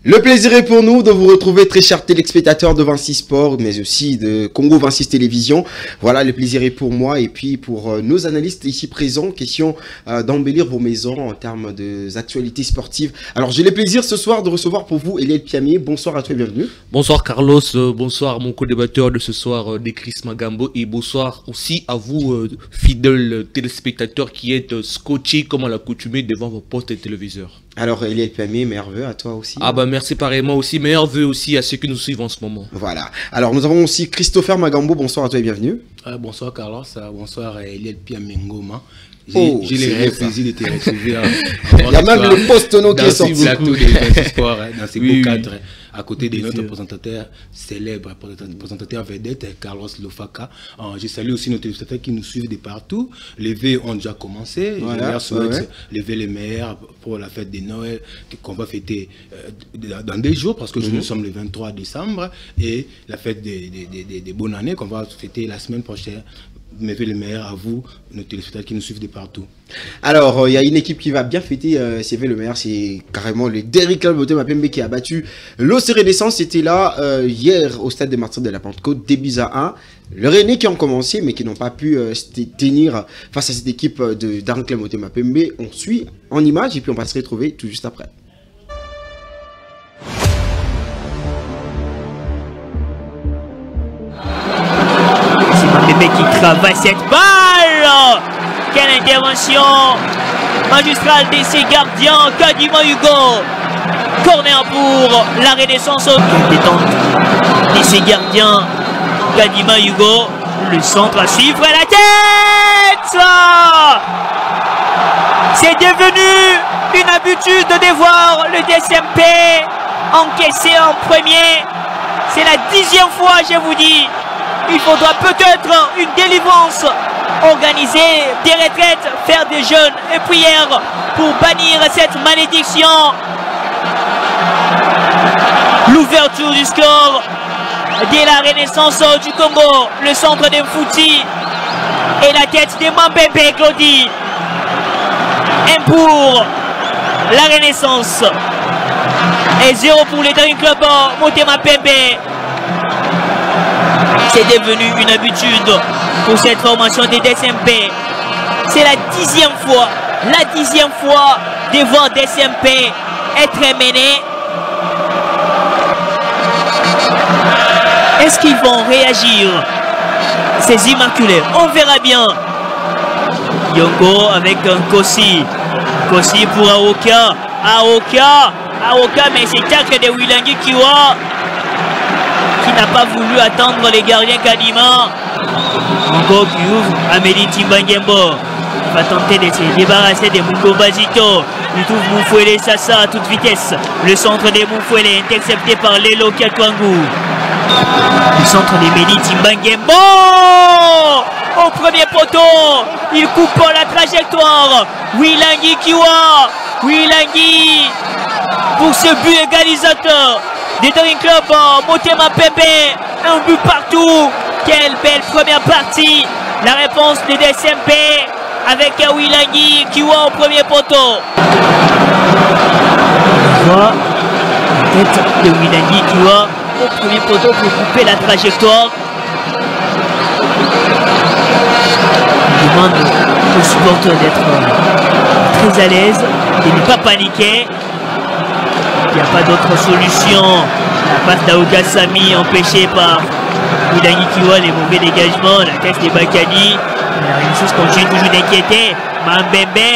Le plaisir est pour nous de vous retrouver, très chers téléspectateurs de 26 Sports, mais aussi de Congo 26 Télévision. Voilà, le plaisir est pour moi et puis pour nos analystes ici présents. Question d'embellir vos maisons en termes d'actualités sportives. Alors, j'ai le plaisir ce soir de recevoir pour vous Eliel Piamier. Bonsoir à toi et bienvenue. Bonsoir Carlos, bonsoir mon co-débatteur de ce soir, Chris Magambo, et bonsoir aussi à vous, fidèles téléspectateurs qui êtes scotchés comme à l'accoutumée devant vos postes et téléviseurs. Alors, Eliel Piamier, meilleurs vœux à toi aussi. Ah bah merci pareillement aussi, meilleurs vœux aussi à ceux qui nous suivent en ce moment. Voilà. Alors, nous avons aussi Christopher Magambo. Bonsoir à toi et bienvenue. Bonsoir Carlos, bonsoir Eliel Piamier Ngoma. Oh, j'ai le réel plaisir de te retrouver. Il y a même le post-no qui est sorti. Dans ces beaux cadres, à côté de notre présentateur célèbre, présentateur vedette, Carlos Lofaka. Je salue aussi nos téléspectateurs qui nous suivent de partout. Les vœux ont déjà commencé. Voilà, je souhaite les vœux les meilleurs pour la fête de Noël qu'on va fêter dans 2 jours parce que nous sommes le 23 décembre et la fête des bonnes années qu'on va fêter la semaine prochaine. Mes vœux les meilleurs à vous, nos téléspectateurs qui nous suivent de partout. Alors, il y a une équipe qui va bien fêter ses vœux le meilleur, c'est carrément le Derrick Club Motema Pembe qui a battu l'OC Renaissance. C'était là hier au stade des Martyrs de la Pentecôte, des buts à 1. Le René qui ont commencé mais qui n'ont pas pu tenir face à cette équipe de Derrick Club Motema Pembe. On suit en image et puis on va se retrouver tout juste après. Pembe qui travaille cette balle. Quelle intervention magistrale de ses gardiens. Kadima Hugo. Corner pour la Renaissance. Quelle détente de ses gardiens. Kadima Hugo. Le centre à suivre et la tête. C'est devenu une habitude de voir le DSMP encaisser en premier. C'est la 10e fois, je vous dis. Il faudra peut-être une délivrance, organiser des retraites, faire des jeûnes et prières pour bannir cette malédiction. L'ouverture du score de la Renaissance du Congo, le centre de Mfouti et la tête de Mambembe Claudie. 1 pour la Renaissance et 0 pour les Derrick Club Motema Pembe. C'est devenu une habitude pour cette formation des DSMP. C'est la 10e fois de voir DSMP être mené. Est-ce qu'ils vont réagir, ces immaculés? On verra bien. Yongo avec un Kossi. Kossi pour Aoka. Aoka, mais c'est tacle de Wilangi Kiwa qui n'a pas voulu attendre les gardiens Kadima. Encore qui ouvre Amélie Timbangembo. Va tenter de se débarrasser de Mungo Bazito. Il trouve Moufouele Sassa à toute vitesse. Le centre de Moufouele est intercepté par Lelo Kiatwangu. Le centre de Amélie Timbangembo. Au premier poteau. Il coupe la trajectoire. Wilangi Kiwa. Wilangi pour ce but égalisateur. Des Derrick Club Motema Pembe, un but partout. Quelle belle première partie. La réponse des DSMP avec Wilangi qui voit au premier poteau. On voit la tête de Wilangi qui voit au premier poteau pour couper la trajectoire. Il demande aux supporters d'être très à l'aise, de ne pas paniquer. Il n'y a pas d'autre solution. La passe d'Aouda Sami empêchée par Wilangi Kiwa, les mauvais dégagements, la caisse des Bakani. La Renaissance continue toujours d'inquiéter. Mambembe,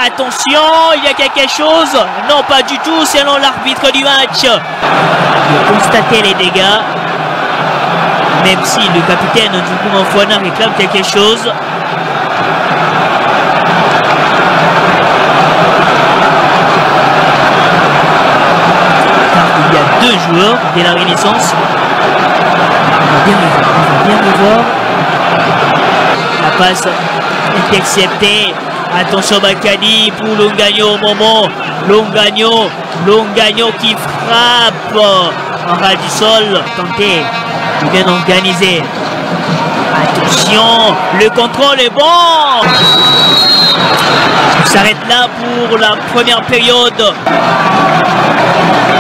attention, il y a quelque chose. Non, pas du tout, selon l'arbitre du match. Il a constaté les dégâts. Même si le capitaine du Moumanfouana réclame quelque chose. Il y a 2 joueurs de la Renaissance. On va bien le voir. La passe est acceptée. Attention Bakani pour Longagno au moment. Longagno qui frappe en ras du sol. Tenté, bien organisé. Attention, le contrôle est bon. On s'arrête là pour la première période.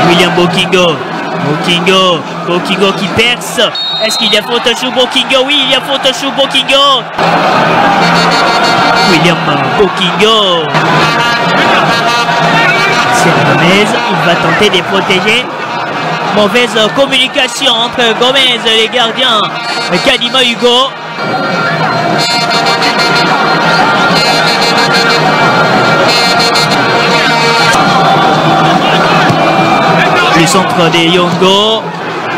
William Bokingo. Bokingo qui perce. Est-ce qu'il y a faute sur Bokingo? Oui, il y a faute sur Bokingo. William Bokingo. C'est Gomez, il va tenter de protéger. Mauvaise communication entre Gomez et les gardiens. Kadima Hugo. Le centre des Yongo.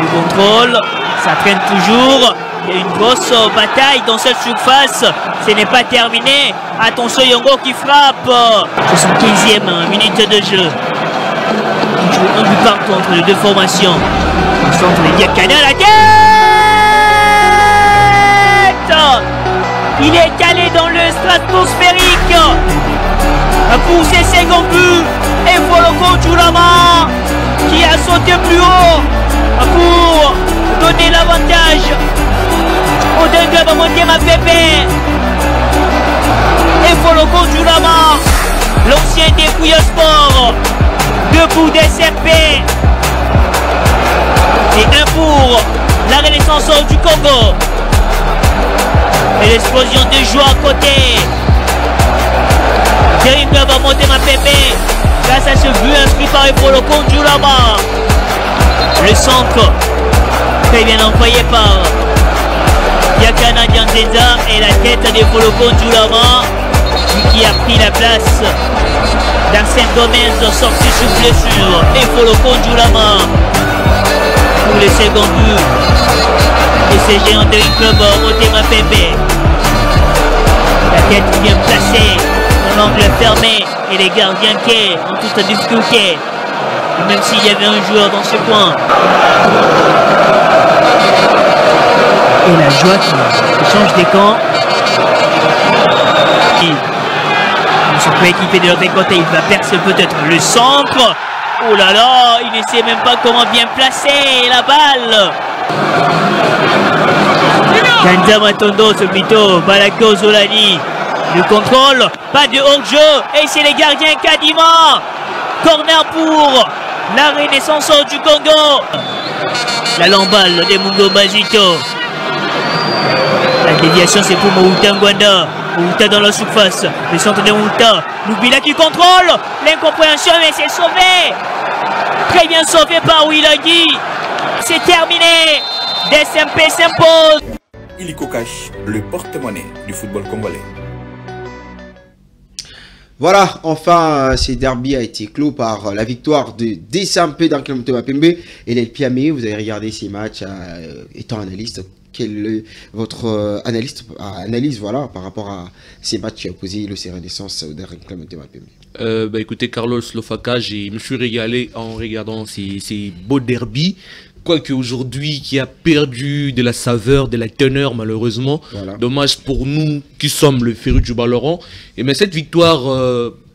Le contrôle. Ça traîne toujours. Il y a une grosse bataille dans cette surface. Ce n'est pas terminé. Attention, Yongo qui frappe. 75e minute de jeu. Il joue un but partout entre les deux formations. Le centre de Diakana à la tête. Il est calé dans le stratosphérique pour ses seconds buts. Et Foloko Djoulama qui a sauté plus haut pour donner l'avantage au Club Motema Pembe. Et Foloko Djoulama, l'ancien des Kouya Sport, debout des SRP. Et un pour la Renaissance du Congo. Et l'explosion de joie à côté. Thierry Club Motema Pembe. Grâce à ce but inscrit par Foloko Djoulama. Le centre très bien envoyé par Yakana Dianzeza et la tête de Foloko Djoulama qui a pris la place d'Arsène Gomez sorti sous blessure. Et Foloko Djoulama pour le second but de ces géants de Club Motema Pembe. La tête bien placée, l'angle fermé et les gardiens qui en toute difficulté. Même s'il y avait un joueur dans ce coin. Et la joie qui change des camps. Ils sont pas équipés de l'autre côté. Il va percer peut-être le centre. Oh là là, il ne sait même pas comment bien placer la balle. Kanza Matondo, c'est plutôt Balako Zolani. Le contrôle, pas de hors-jeu. Et c'est les gardiens Kadima. Corner pour la Renaissance du Congo. La lamballe de Mungo Bazito. La déviation c'est pour Mouta Ngwanda. Mouta dans la surface. Le centre de Mouta. Lubila qui contrôle. L'incompréhension mais c'est sauvé. Très bien sauvé par Wilagi. C'est terminé. DSMP s'impose. Illico Cash, le porte-monnaie du football congolais. Voilà, enfin, ce derby a été clos par la victoire de DSMP dans le Club Motema Pembe et l'El Piamé. Vous avez regardé ces matchs étant analyste. Quelle est votre analyse voilà, par rapport à ces matchs qui ont opposé le Renaissance au Club Motema Pembe? Écoutez, Carlos Lofaka, je me suis régalé en regardant ces beaux derbys. Quoique aujourd'hui, qui a perdu de la saveur, de la teneur malheureusement. Voilà. Dommage pour nous qui sommes le féru du Ballon. Et mais cette victoire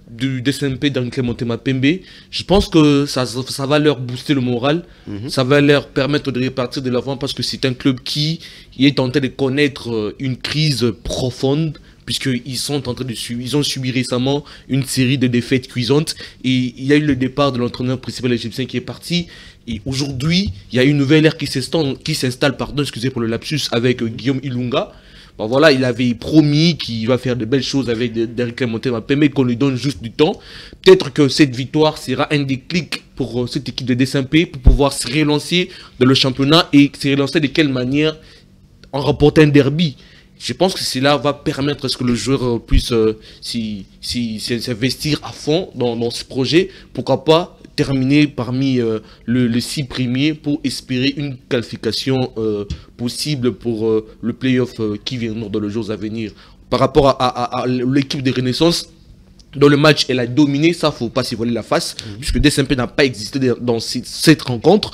du DSMP dans le Club Motema Pembe, je pense que ça va leur booster le moral. Ça va leur permettre de repartir de l'avant parce que c'est un club qui est en train de connaître une crise profonde. Puisqu'ils sont en train de ils ont subi récemment une série de défaites cuisantes. Et il y a eu le départ de l'entraîneur principal égyptien qui est parti. Et aujourd'hui, il y a une nouvelle ère qui s'installe, pardon, excusez pour le lapsus, avec Guillaume Ilunga. Bon, voilà, il avait promis qu'il va faire de belles choses avec Derrick Motema Pembe, qu'on lui donne juste du temps. Peut-être que cette victoire sera un déclic pour cette équipe de DSMP pour pouvoir se relancer dans le championnat et se relancer de quelle manière en remportant un derby. Je pense que cela va permettre à ce que le joueur puisse s'investir à fond dans ce projet. Pourquoi pas terminer parmi les 6 premiers pour espérer une qualification possible pour le play-off qui viendra dans les jours à venir. Par rapport à l'équipe de Renaissance, dans le match, elle a dominé, ça faut pas s'y voiler la face, puisque DSMP n'a pas existé dans cette rencontre.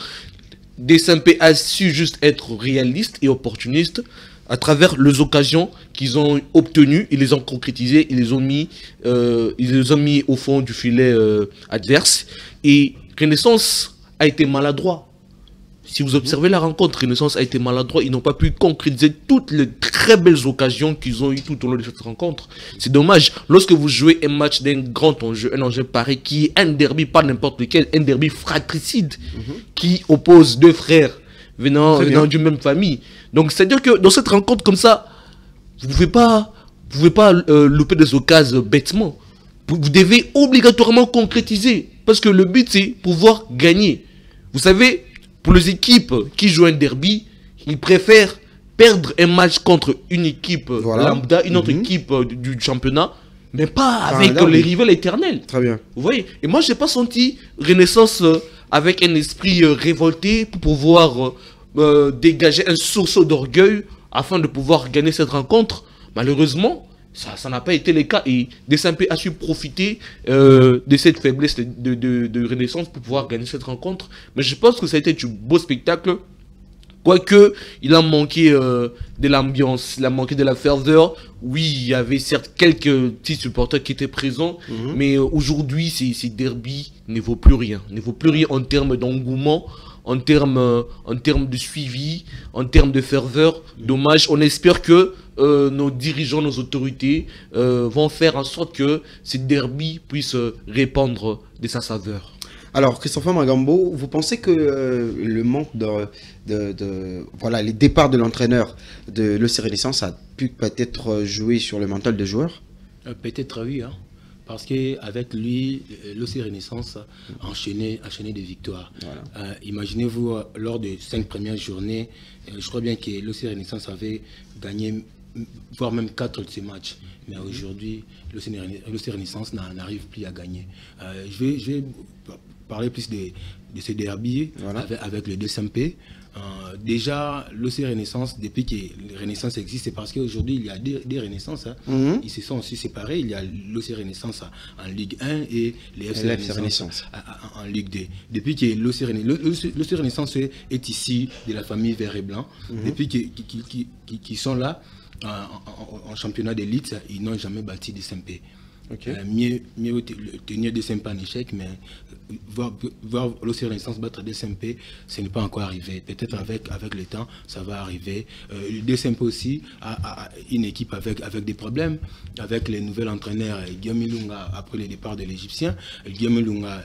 DSMP a su juste être réaliste et opportuniste à travers les occasions qu'ils ont obtenues, ils les ont concrétisées, ils les ont mis au fond du filet adverse. Et Renaissance a été maladroit. Si vous observez la rencontre, Renaissance a été maladroit. Ils n'ont pas pu concrétiser toutes les très belles occasions qu'ils ont eues tout au long de cette rencontre. C'est dommage. Lorsque vous jouez un match d'un grand enjeu, un enjeu pareil, qui est un derby, pas n'importe lequel, un derby fratricide, qui oppose deux frères venant d'une même famille. Donc, c'est-à-dire que dans cette rencontre comme ça, vous ne pouvez pas louper des occasions bêtement. Vous devez obligatoirement concrétiser. Parce que le but, c'est pouvoir gagner. Vous savez, pour les équipes qui jouent un derby, ils préfèrent perdre un match contre une équipe lambda, une autre équipe du championnat, mais pas avec les rivaux éternels. Très bien. Vous voyez? Et moi, je n'ai pas senti Renaissance avec un esprit révolté pour pouvoir dégager un sursaut d'orgueil afin de pouvoir gagner cette rencontre. Malheureusement, ça n'a pas été le cas et Desampé a su profiter de cette faiblesse de Renaissance pour pouvoir gagner cette rencontre. Mais je pense que ça a été un beau spectacle. Quoique, il a manqué de l'ambiance, il a manqué de la ferveur. Oui, il y avait certes quelques petits supporters qui étaient présents, mais aujourd'hui, ces derbies ne vaut plus rien. Ne vaut plus rien en termes d'engouement, en termes de suivi, en termes de ferveur. Dommage, on espère que nos dirigeants, nos autorités vont faire en sorte que ces derbies puissent répandre de sa saveur. Alors, Christopher Magambo, vous pensez que le manque voilà, les départs de l'entraîneur de l'OC Renaissance a pu peut-être jouer sur le mental des joueurs? Peut-être oui, hein. Parce qu'avec lui, l'OC Renaissance a enchaîné des victoires. Voilà. Imaginez-vous, lors des 5 premières journées, je crois bien que l'OC Renaissance avait gagné, voire même 4 de ces matchs. Mais aujourd'hui, l'OC Renaissance n'arrive plus à gagner. Je vais parler plus de ces derbies avec le DSMP. Déjà, l'OC Renaissance, depuis que Renaissance existe, c'est parce qu'aujourd'hui, il y a des Renaissances. Hein. Ils se sont aussi séparés. Il y a l'OC Renaissance en Ligue 1 et les FC Renaissance en Ligue 2. Depuis que l'OC Renaissance est ici de la famille vert et blanc, depuis qu'ils sont là, en championnat d'élite, ils n'ont jamais bâti des SMP. Okay. Mieux tenir des SMP en échec, mais voir l'OC Renaissance battre des SMP, ce n'est pas encore arrivé. Peut-être avec le temps, ça va arriver. Le SMP aussi a une équipe avec des problèmes, avec les nouveaux entraîneurs. Guillaume Ilunga, après le départ de l'Égyptien, Guillaume Ilunga,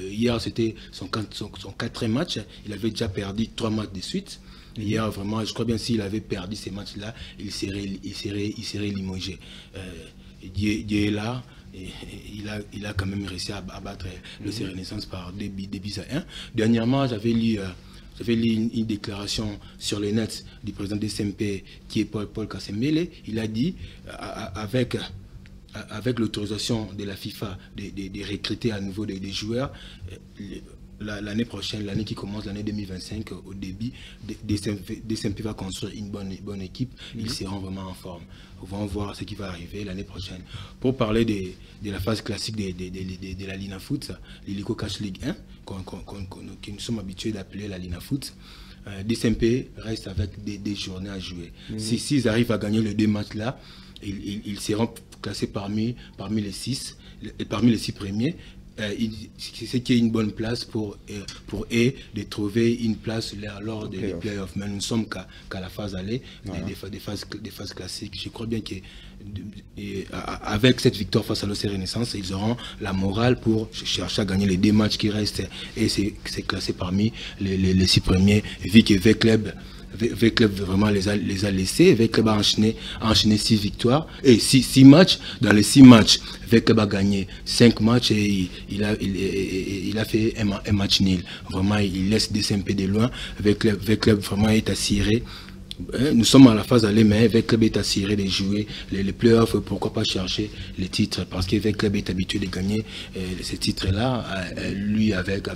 hier c'était son 4e match, il avait déjà perdu 3 matchs de suite. Hier, vraiment, je crois bien s'il avait perdu ces matchs-là, il serait limogé. Dieu est là, et il a quand même réussi à battre le Renaissance par 2 buts à 1. Dernièrement, j'avais lu une déclaration sur le net du président des SMP, qui est Paul Kassembele. Il a dit, avec l'autorisation de la FIFA de recruter à nouveau des joueurs, l'année prochaine, l'année qui commence, l'année 2025, au début, DSMP va construire une bonne équipe. Ils seront vraiment en forme. On va voir ce qui va arriver l'année prochaine. Pour parler de la phase classique de la Lina Foot, l'Hélico Cash League 1, que nous sommes habitués d'appeler la Lina Foot, DSMP reste avec des journées à jouer. S'ils arrivent à gagner les 2 matchs-là, ils seront classés parmi les 6 premiers. C'est qu'il y a une bonne place pour eux de trouver une place lors des playoffs. Mais nous ne sommes qu'à la phase aller, des phases classiques. Je crois bien qu'avec cette victoire face à l'OC Renaissance, ils auront la morale pour chercher à gagner les 2 matchs qui restent. Et c'est classé parmi les 6 premiers, vu que V-Club vraiment les a laissés. V-Club a enchaîné 6 victoires et 6 matchs. Dans les 6 matchs, V-Club a gagné 5 matchs et il a fait un match nul. Vraiment, il laisse DSMP de loin. V-Club vraiment est assuré. Nous sommes à la phase aller, mais V-Club est assuré de jouer les playoffs. Pourquoi pas chercher les titres? Parce que V-Club est habitué de gagner ces titres-là, lui avec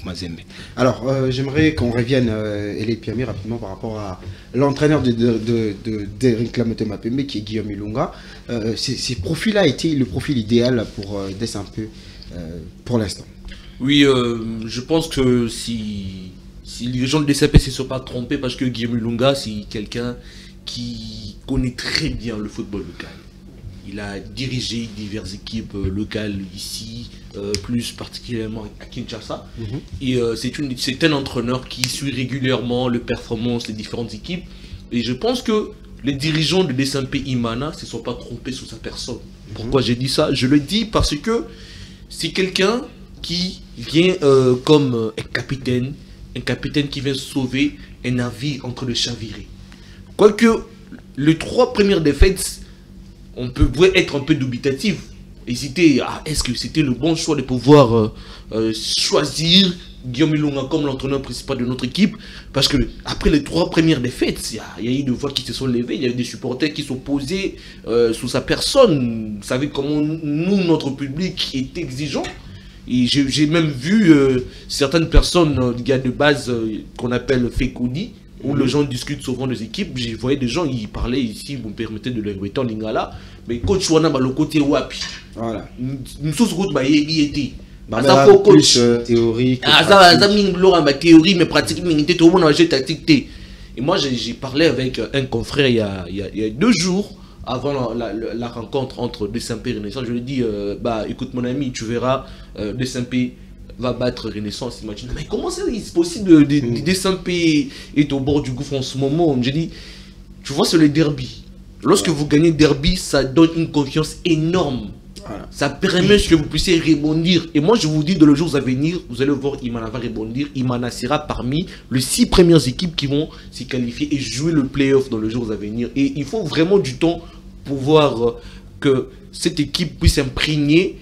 Mazembe. Alors, j'aimerais qu'on revienne, Elie Piamé, rapidement par rapport à l'entraîneur de Réclame Mapembe, qui est Guillaume Ilunga. Ces profils-là a été le profil idéal pour DSMP pour l'instant. Oui, je pense que si les gens de DSMP ne se sont pas trompés, parce que Guillaume Ilunga, c'est quelqu'un qui connaît très bien le football local. Il a dirigé diverses équipes locales ici, plus particulièrement à Kinshasa. Et c'est un entraîneur qui suit régulièrement les performances des différentes équipes. Et je pense que les dirigeants de DSMP Imana ne se sont pas trompés sur sa personne. Pourquoi j'ai dit ça? Je le dis parce que c'est quelqu'un qui vient comme un capitaine qui vient sauver un navire entre le chaviré. Quoique les 3 premières défaites, on peut être un peu dubitatif, hésiter, est-ce que c'était le bon choix de pouvoir choisir Guillaume Ilunga comme l'entraîneur principal de notre équipe, parce que après les 3 premières défaites, il y a eu des voix qui se sont levées, il y a eu des supporters qui sont posés sous sa personne. Vous savez comment nous, notre public est exigeant. Et j'ai même vu certaines personnes, il y a de base qu'on appelle Fekoudi, où les gens discutent souvent des équipes. J'ai voyé des gens, ils parlaient ici, vous me permettez de l'inviter en lingala, mais coach Wana, le côté wapi. Voilà. Nous sommes route, il était. Ça faut coach théorique. Ça théorie, mais pratique, mais tout le monde a joué tactique. Et moi, j'ai parlé avec un confrère il y a 2 jours. Avant la rencontre entre DSMP et Renaissance, je lui ai dit, écoute mon ami, tu verras, DSMP va battre Renaissance. Il m'a dit, mais comment c'est possible de DSMP est au bord du gouffre en ce moment? J'ai dit, tu vois, c'est le derby. Lorsque vous gagnez le derby, ça donne une confiance énorme. Voilà. Ça permet que vous puissiez rebondir. Et moi, je vous dis, dans les jours à venir, vous allez voir, Imana va rebondir. Imana sera parmi les 6 premières équipes qui vont s'y qualifier et jouer le play-off dans les jours à venir. Et il faut vraiment du temps pour voir que cette équipe puisse s'imprégner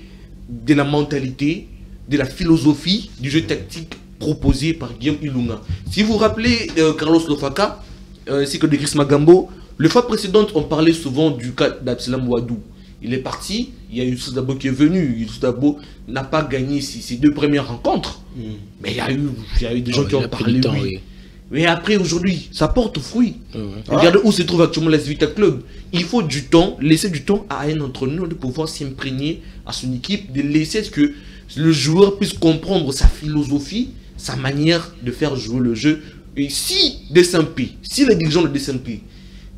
de la mentalité, de la philosophie du jeu tactique proposé par Guillaume Ilunga. Si vous vous rappelez Carlos Lofaka, ainsi que de Chris Magambo, le fois précédent, on parlait souvent du cas d'Absalam Ouadou. Il est parti, il y a Youssou Dabo qui est venu. Youssou Dabo n'a pas gagné ses 2 premières rencontres. Mais il y a eu des gens qui ont parlé de lui. Mais après, aujourd'hui, ça porte fruit. Regardez où se trouve actuellement l'AS Vita Club. Il faut du temps, laisser du temps à un entraîneur de pouvoir s'imprégner à son équipe, de laisser que le joueur puisse comprendre sa philosophie, sa manière de faire jouer le jeu. Et si les dirigeants de DSMP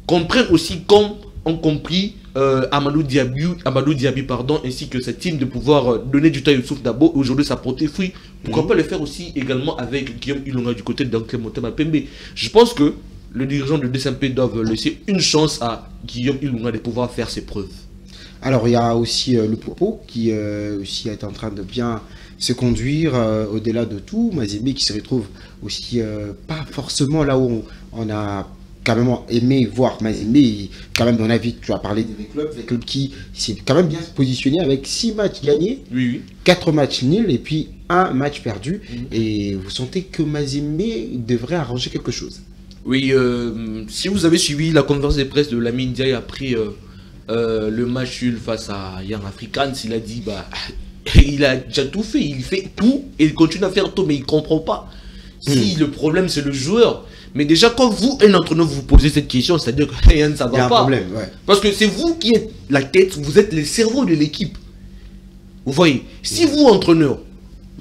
comprennent aussi comme ont compris Amadou Diaby, ainsi que cette team de pouvoir donner du temps à Youssouf Dabo, aujourd'hui ça porte fruit. Pourquoi pas le faire aussi également avec Guillaume Ilunga du côté d'Anclé Motema Pembe. Je pense que les dirigeants de DSMP doivent laisser une chance à Guillaume Ilunga de pouvoir faire ses preuves. Alors il y a aussi le Popo qui aussi est en train de bien se conduire au-delà de tout. Mazembe qui se retrouve aussi pas forcément là où on a quand même aimé voir Mazembe. Quand même, dans la vie, tu as parlé des clubs qui s'est quand même bien positionné avec 6 matchs gagnés, 4 matchs nuls et puis 1 match perdu. Et vous sentez que Mazembe devrait arranger quelque chose? Oui, si vous avez suivi la conférence de presse de Lamine Ndiaye après le match nul face à Young Africans, il a dit il a déjà tout fait, il fait tout et il continue à faire tout, mais il ne comprend pas. Si le problème c'est le joueur. Mais déjà, quand vous, un entraîneur, vous posez cette question, c'est-à-dire que rien ne va pas. Il y a un problème, Parce que c'est vous qui êtes la tête, vous êtes le cerveau de l'équipe. Vous voyez, si vous, entraîneur,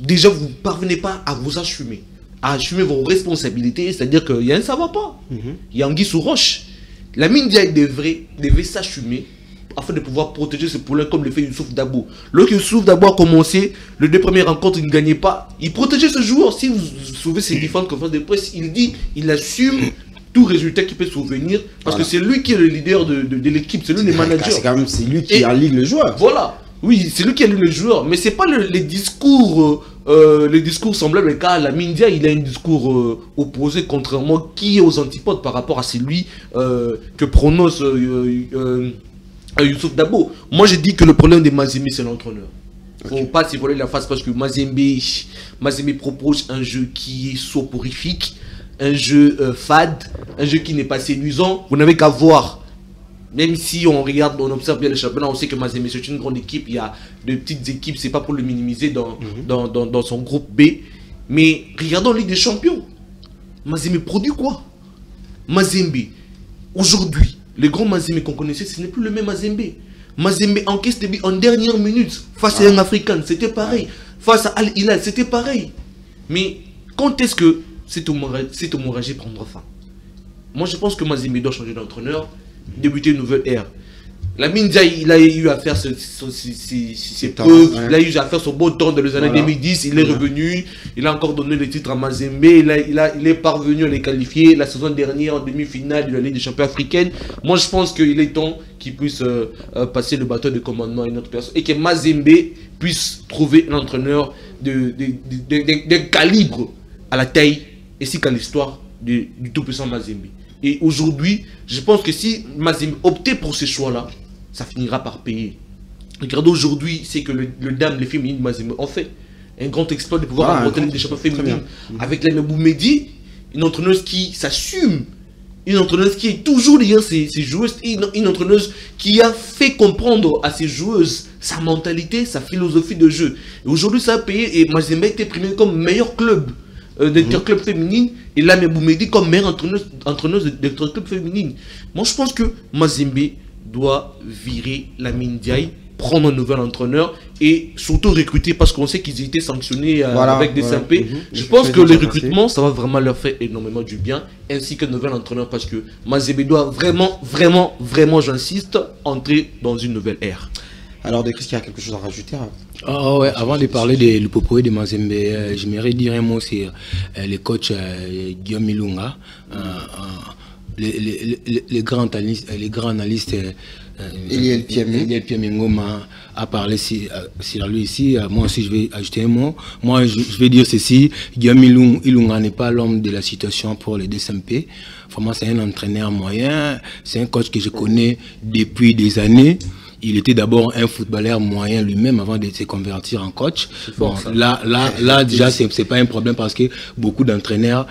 déjà vous ne parvenez pas à vous assumer, à assumer vos responsabilités, c'est-à-dire qu'il y a un ça va pas. Il y a anguille sous roche. La mine devait s'assumer afin de pouvoir protéger ce problème comme le fait Youssouf Dabo. Lorsque Youssouf Dabo a commencé, les 2 premières rencontres, il ne gagnait pas. Il protégeait ce joueur. Si vous souvenez ses différentes conférences de presse, il dit, il assume tout résultat qui peut survenir parce que c'est lui qui est le leader de l'équipe, c'est lui le manager. C'est lui qui aligne le joueur. Voilà. Oui, c'est lui qui aligne le joueur. Mais ce n'est pas les discours semblables. Car Lamine Ndiaye, il a un discours opposé, contrairement qui est aux antipodes par rapport à celui que prononce Youssouf Dabo. Moi je dis que le problème de Mazembe c'est l'entraîneur. Il ne faut pas s'y voler la face parce que Mazembe propose un jeu qui est soporifique, un jeu fade, un jeu qui n'est pas séduisant. Vous n'avez qu'à voir. Même si on regarde, on observe bien le championnat, on sait que Mazembe c'est une grande équipe. Il y a de petites équipes, c'est pas pour le minimiser dans son groupe B. Mais regardons Ligue des Champions. Mazembe produit quoi? Mazembe, aujourd'hui, les grands Mazembe qu'on connaissait, ce n'est plus le même Mazembe. Mazembe encaisse des buts en dernière minute. Face à un Africain, c'était pareil. Face à Al Hilal, c'était pareil. Mais quand est-ce que cette hémorragie prendra fin? Moi, je pense que Mazembe doit changer d'entraîneur, débuter une nouvelle ère. Lamine Ndiaye, il a eu à faire ses preuves, il a eu à faire son beau temps dans les années 2010, il est revenu, il a encore donné le titre à Mazembe, il est parvenu à les qualifier la saison dernière en demi-finale de la Ligue des Champions africaine. Moi je pense qu'il est temps qu'il puisse passer le bâton de commandement à une autre personne et que Mazembe puisse trouver un entraîneur de calibre à la taille ainsi qu'à l'histoire du tout-puissant Mazembe. Et aujourd'hui, je pense que si Mazembe optait pour ce choix-là, ça finira par payer. Regardez aujourd'hui, c'est que le dame, les féminines de Mazembe ont fait un grand exploit de pouvoir remporter des champions féminines. Avec la Meboumedi, une entraîneuse qui s'assume, une entraîneuse qui est toujours derrière ses joueuses, une entraîneuse qui a fait comprendre à ses joueuses sa mentalité, sa philosophie de jeu. Et aujourd'hui, ça a payé et Mazembe a été primé comme meilleur club d'interclub féminine et là Meboumedi comme meilleure entraîneuse d'interclub féminine. Moi je pense que Mazembe doit virer Lamine Ndiaye, prendre un nouvel entraîneur et surtout recruter parce qu'on sait qu'ils étaient sanctionnés avec des MP. Je pense que les recrutements ça va vraiment leur faire énormément du bien ainsi qu'un nouvel entraîneur parce que Mazembe doit vraiment j'insiste entrer dans une nouvelle ère. Alors, de Chris, il y a quelque chose à rajouter ouais, avant de parler de l'Upopoé de Mazembe, j'aimerais dire un mot sur les coachs Guillaume Ilunga, les grands analystes. Eliel Piamengoma a parlé sur lui ici. Moi aussi, je vais ajouter un mot. Moi, je vais dire ceci. Guillaume Ilunga n'est pas l'homme de la situation pour les DSMP. Vraiment, c'est un entraîneur moyen. C'est un coach que je connais depuis des années. Il était d'abord un footballeur moyen lui-même avant de se convertir en coach. Bon, là déjà, c'est pas un problème parce que beaucoup d'entraîneurs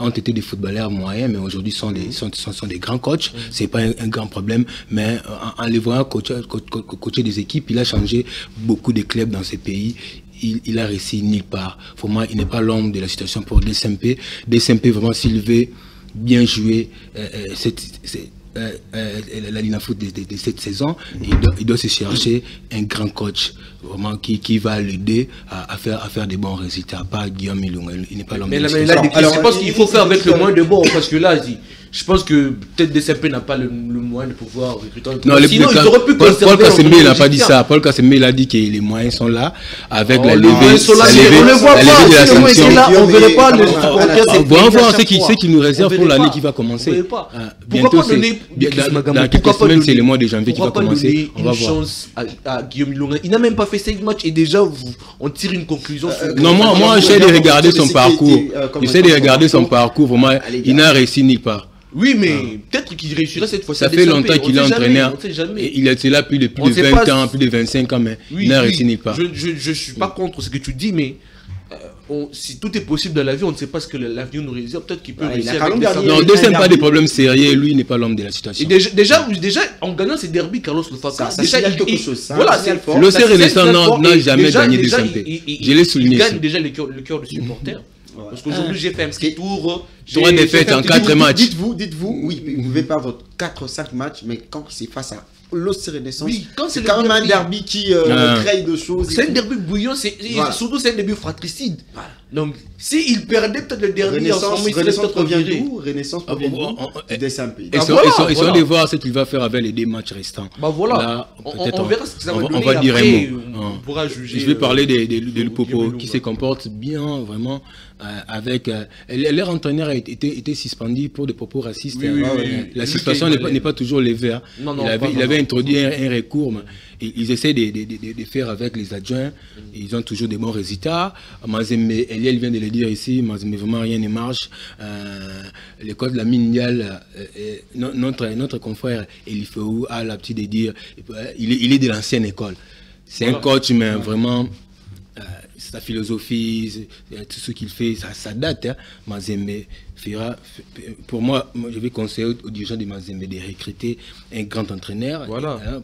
ont été des footballeurs moyens, mais aujourd'hui sont des grands coachs. C'est pas un grand problème, mais en les voyant coacher des équipes, il a changé beaucoup de clubs dans ces pays. Il a réussi nulle part. Pour moi, il n'est pas l'homme de la situation pour DSMP. DSMP, vraiment, s'il veut bien jouer la Ligue Foot de cette saison, il doit se chercher un grand coach vraiment qui va l'aider à faire des bons résultats, pas Guillaume Ilunga. Il n'est pas l'homme. Mais je pense qu'il faut faire avec le moins de bons parce que là, je pense que peut-être DSMP n'a pas le moyen de pouvoir recruter. Non, sinon, il aurait pu Paul Kassembe, il n'a pas dit ça. Paul Kassembe, il a dit que les moyens sont là avec la levée de la sanction. On ne verrait pas le supporter. On va voir ce qu'il nous réserve pour l'année qui va commencer. Bientôt, dans quelques semaines, c'est le mois de janvier qui va commencer. On va voir. Chance à Guillaume Ilunga. Il n'a même pas fait 5 matchs et déjà on tire une conclusion. Non, moi j'essaie de regarder son parcours. J'essaie de regarder son parcours. Vraiment, il n'a réussi nulle part. Oui, mais peut-être qu'il réussira cette fois. Ça fait longtemps qu'il est entraîneur. Il est là plus de 20 ans, plus de 25 ans, mais il n'a réussi nulle part. Je ne suis pas contre ce que tu dis, mais si tout est possible dans la vie, on ne sait pas ce que l'avenir nous réserve. Peut-être qu'il peut réussir avec des non, DSM pas des problèmes sérieux. Lui n'est pas l'homme de la situation. Et déjà, en gagnant ces derbies, Carlos Lofaka, déjà il y a quelque chose. Voilà, l'OC Renaissance n'a jamais gagné de santé. Je l'ai souligné. Il gagne déjà le cœur du supporter. Parce qu'aujourd'hui, j'ai fait un petit tour. 3 défaites en 4 matchs. Dites-vous, oui, vous pouvez perdre 4 ou 5 matchs, mais quand c'est face à l'OC Renaissance, oui, c'est quand même un derby qui crée de choses. C'est un derby bouillant, surtout c'est un derby fratricide. Donc, s'il perdait peut-être le derby, Renaissance provient d'où? Renaissance provient d'où? Des SMP. Essayons de voir ce qu'il va faire avec les 2 matchs restants. Bah voilà, on verra ce que ça va donner. On va dire un mot. On pourra juger. Je vais parler de Lupopo qui se comporte bien, vraiment. Avec leur entraîneur était suspendu pour des propos racistes. La suspension n'est pas toujours levée. Il avait introduit un recours. Ils essaient de faire avec les adjoints. Ils ont toujours des bons résultats. Mazembe, Eliel vient de le dire ici, Mazembe, vraiment rien ne marche. L'école de la Mindial, notre confrère Elifeu a l'habitude de dire, il est de l'ancienne école. C'est un coach, mais vraiment, sa philosophie, tout ce qu'il fait, ça date. Mazembe fera, pour moi, je vais conseiller aux dirigeants de Mazembe de recruter un grand entraîneur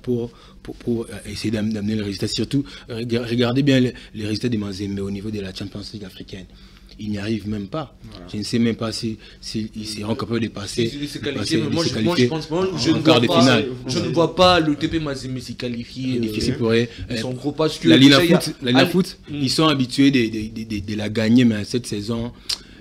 pour essayer d'amener le résultat. Surtout, regardez bien les résultats de Mazembe au niveau de la Champions League africaine. Ils n'y arrivent même pas. Voilà. Je ne sais même pas s'ils seront capables de passer. Moi, je pense pas. Je ne vois pas le TP Mazembe s'y qualifier. Difficile pour eux. Son gros parce que la Ligue Foot, ils sont habitués de la gagner, mais cette saison,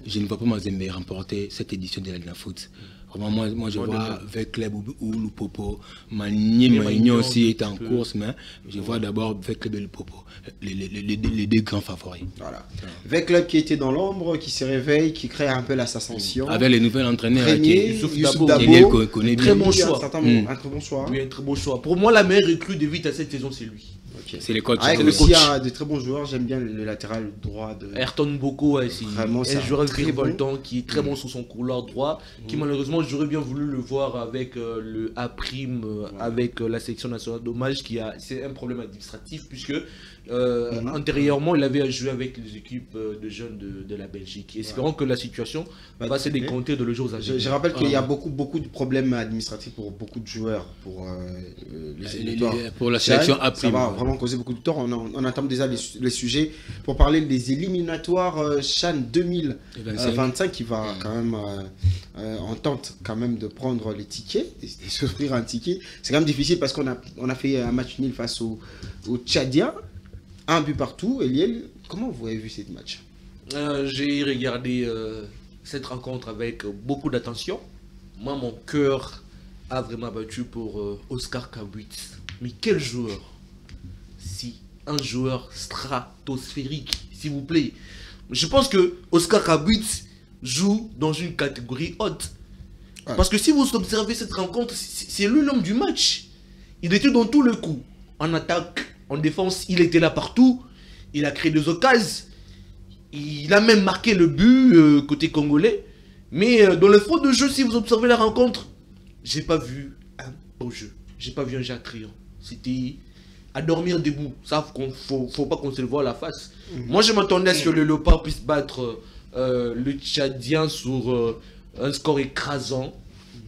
je ne vois pas Mazembe remporter cette édition de la Ligue Foot. Vraiment, moi je vois avec club où Lupopo, Magnon aussi est en course, mais je vois d'abord avec club et Lupopo, les deux grands favoris. Voilà. Avec club qui était dans l'ombre, qui se réveille, qui crée un peu la ascension. Avec les nouveaux entraîneurs, Youssouf Dabo, connaît très bon choix. Un très bon choix. Oui, un très bon choix. Pour moi, la meilleure recrue de Vite à cette saison, c'est lui. Okay. C'est le coach. Avec aussi, il y a de très bons joueurs. J'aime bien le latéral droit de Ayrton Boko, c'est un joueur virevoltant qui est très bon sur son couloir droit, qui malheureusement j'aurais bien voulu le voir avec le A', avec la sélection nationale. Dommage c'est un problème administratif puisque antérieurement il avait joué avec les équipes de jeunes de la Belgique. Espérons que la situation va se décompter de le jour aux années. Je rappelle qu'il y a beaucoup de problèmes administratifs pour beaucoup de joueurs pour pour la sélection A'. Ça va vraiment causer beaucoup de tort. On entame déjà les sujets pour parler des éliminatoires Chan 2025 qui va quand même on tente quand même de prendre les tickets et s'offrir un ticket. C'est quand même difficile parce qu'on a fait un match nul face aux Tchadiens, un but partout. Eliel, comment vous avez vu ce match? J'ai regardé cette rencontre avec beaucoup d'attention. Moi, mon cœur a vraiment battu pour Oscar Kabwitz. Mais quel joueur! Si un joueur stratosphérique, s'il vous plaît. Je pense que Oscar Kabwitz joue dans une catégorie haute. Ouais. Parce que si vous observez cette rencontre, c'est lui l'homme du match. Il était dans tous les coups. En attaque, en défense, il était là partout. Il a créé des occasions. Il a même marqué le but côté congolais. Mais dans le fond de jeu, si vous observez la rencontre, j'ai pas vu un beau jeu. J'ai pas vu un jeu attrayant. C'était à dormir debout. Ça, faut pas qu'on se le voit à la face. Moi, je m'attendais à ce que le Léopard puisse battre le Tchadien sur un score écrasant.